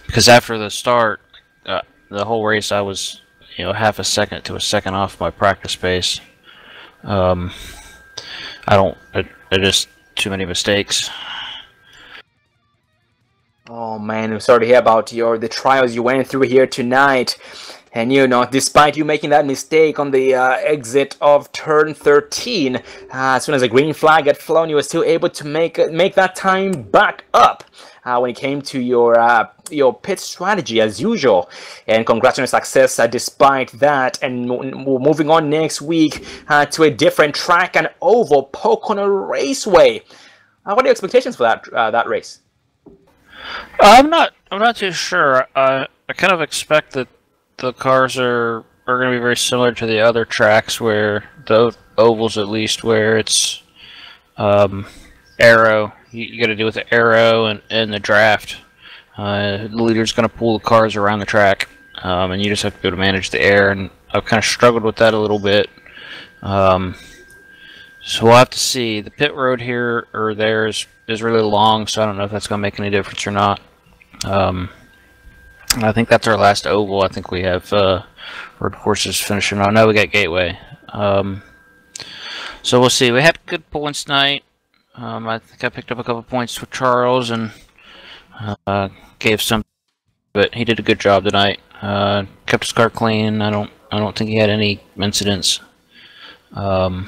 S6: Because after the start, the whole race, I was, half a second to a second off my practice pace. I just too many mistakes.
S2: Oh man, I'm sorry to hear about the trials you went through here tonight. And despite you making that mistake on the exit of turn 13, as soon as a green flag had flown, you were still able to make that time back up when it came to your pit strategy as usual. And congrats on your success despite that. And we're moving on next week to a different track, an oval, Pocono Raceway. What are your expectations for that race?
S6: I'm not too sure. I kind of expect that the cars are going to be very similar to the other tracks, where the ovals, at least, where it's aero. You got to deal with the aero and the draft. The leader's going to pull the cars around the track, and you just have to be able to manage the air. And I've kind of struggled with that a little bit. So we'll have to see. The pit road here or there is really long, so I don't know if that's going to make any difference or not. I think that's our last oval. I think we have road courses finishing on. No, we got Gateway. So we'll see. We had good points tonight. I think I picked up a couple points with Charles and gave some, but he did a good job tonight. Kept his car clean. I don't think he had any incidents. So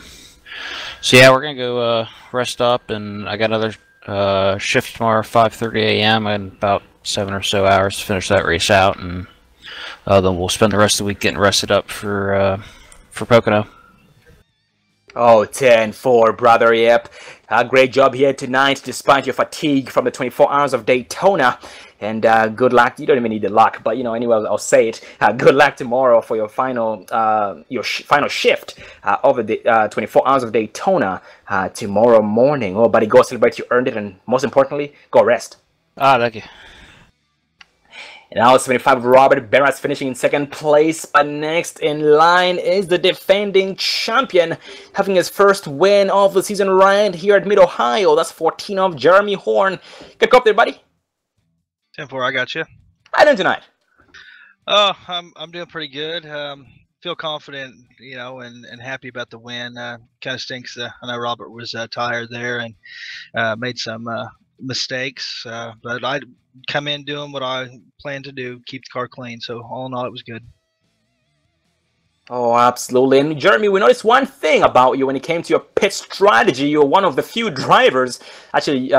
S6: yeah, we're gonna go rest up, and I got another shift tomorrow, 5:30 a.m. and about 7 or so hours to finish that race out, and then we'll spend the rest of the week getting rested up for Pocono.
S2: Oh, 10-4, brother, yep. Great job here tonight, despite your fatigue from the 24 hours of Daytona. And good luck. You don't even need the luck, but anyway, I'll say it. Good luck tomorrow for your final final shift of the 24 hours of Daytona tomorrow morning. Oh, buddy, go celebrate. You earned it, and most importantly, go rest.
S6: Thank you.
S2: And now 75 Robert Barras finishing in 2nd place, but next in line is the defending champion, having his first win of the season right here at Mid-Ohio. That's 14 of Jeremy Horn. Get up there, buddy.
S7: 10-4, I got you.
S2: How you doing tonight?
S7: Oh, I'm doing pretty good. feel confident, you know, and happy about the win. Kind of stinks. I know Robert was tired there and made some mistakes, but I come in doing what I plan to do, keep the car clean. So all in all, it was good.
S2: Oh, absolutely. And Jeremy, we noticed one thing about you when it came to your pit strategy. You're one of the few drivers, actually,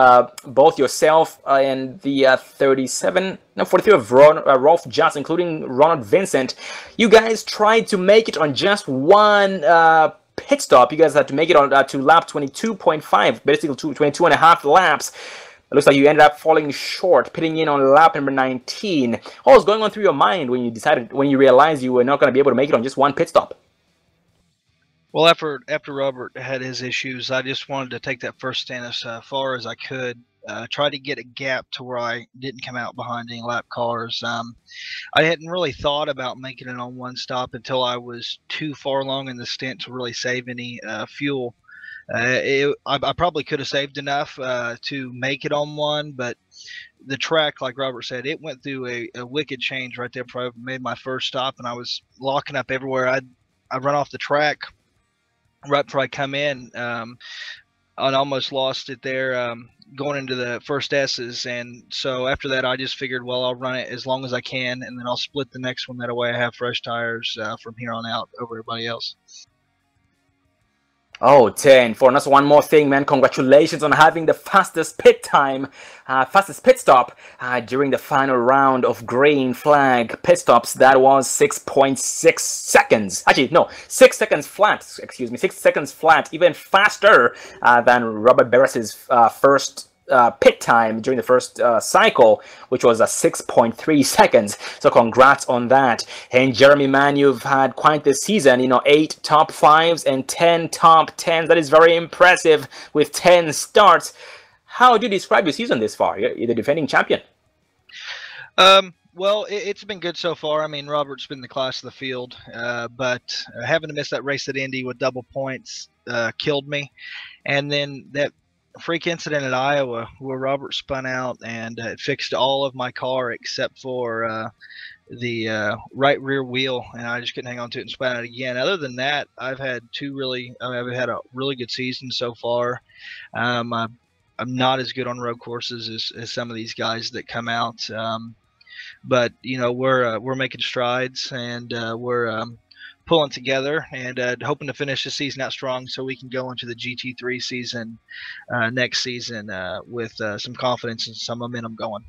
S2: both yourself and the 43 of Rolf Johnson, including Ronald Vincent. You guys tried to make it on just one pit stop. You guys had to make it on to lap 22.5, basically 22 and a half laps. It looks like you ended up falling short, pitting in on lap number 19. What was going on through your mind when you realized you were not going to be able to make it on just one pit stop?
S7: Well, after Robert had his issues, I just wanted to take that first stand as far as I could. Try to get a gap to where I didn't come out behind any lap cars. I hadn't really thought about making it on one stop until I was too far along in the stint to really save any fuel. I probably could have saved enough to make it on one, but the track, like Robert said, it went through a wicked change right there before I made my first stop, and I was locking up everywhere. I run off the track right before I come in, and almost lost it there going into the first S's. And so after that, I just figured, well, I'll run it as long as I can, and then I'll split the next one. That way I have fresh tires from here on out over everybody else.
S2: Oh, 10 for us. One more thing, man. Congratulations on having the fastest pit time, fastest pit stop during the final round of green flag pit stops. That was 6.6 seconds. Actually, no, 6 seconds flat. Excuse me, 6 seconds flat. Even faster than Robert Barris's first pit time during the first cycle, which was 6.3 seconds. So congrats on that. And Jeremy, man, you've had quite the season, you know, 8 top 5s and 10 top 10s. That is very impressive with 10 starts. How do you describe your season this far? You're the defending champion.
S7: Well, it's been good so far. I mean, Robert's been the class of the field, but having to miss that race at Indy with double points killed me. And then that freak incident at Iowa where Robert spun out and it fixed all of my car except for the right rear wheel, and I just couldn't hang on to it and spun out again. Other than that, I've had I've had a really good season so far. I'm not as good on road courses as some of these guys that come out, but you know, we're making strides, and we're pulling together and hoping to finish the season out strong so we can go into the GT3 season next season with some confidence and some momentum going.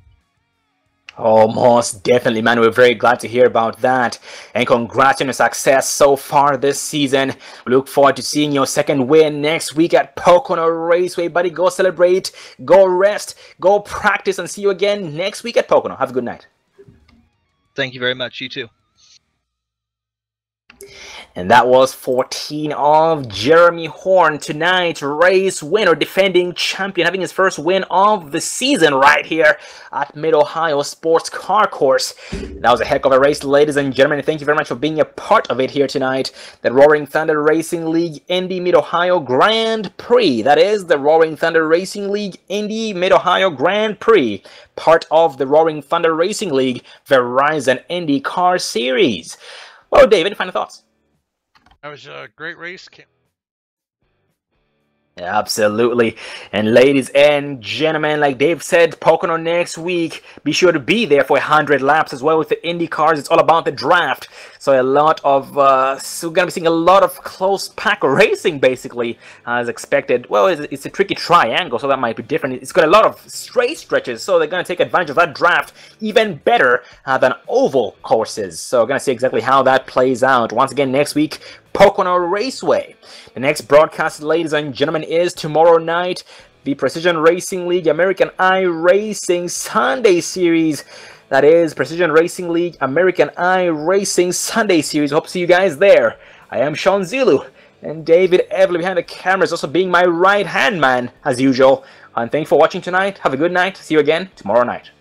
S2: Oh, most definitely, man. We're very glad to hear about that. And congrats on your success so far this season. We look forward to seeing your second win next week at Pocono Raceway, buddy. Go celebrate, go rest, go practice, and see you again next week at Pocono. Have a good night.
S7: Thank you very much. You too.
S2: And that was 14 of Jeremy Horn, tonight's race winner, defending champion, having his first win of the season right here at Mid-Ohio Sports Car Course. That was a heck of a race, ladies and gentlemen. Thank you very much for being a part of it here tonight. The Roaring Thunder Racing League Indy Mid-Ohio Grand Prix. That is the Roaring Thunder Racing League Indy Mid-Ohio Grand Prix, part of the Roaring Thunder Racing League Verizon IndyCar Series. Well, David, final thoughts?
S3: That was a great race.
S2: Absolutely. And ladies and gentlemen, like Dave said, Pocono next week. Be sure to be there for 100 laps as well with the Indy cars. It's all about the draft. So a lot of, so we're going to be seeing a lot of close pack racing basically as expected. Well, it's a tricky triangle, so that might be different. It's got a lot of straight stretches, so they're going to take advantage of that draft even better than oval courses. So we're going to see exactly how that plays out. Once again, next week, Pocono Raceway. The next broadcast, ladies and gentlemen, is tomorrow night. The Precision Racing League American iRacing Sunday Series. That is Precision Racing League American iRacing Sunday Series. Hope to see you guys there. I am Sean Zilu, and David Everly behind the camera is also being my right-hand man, as usual. And thank you for watching tonight. Have a good night. See you again tomorrow night.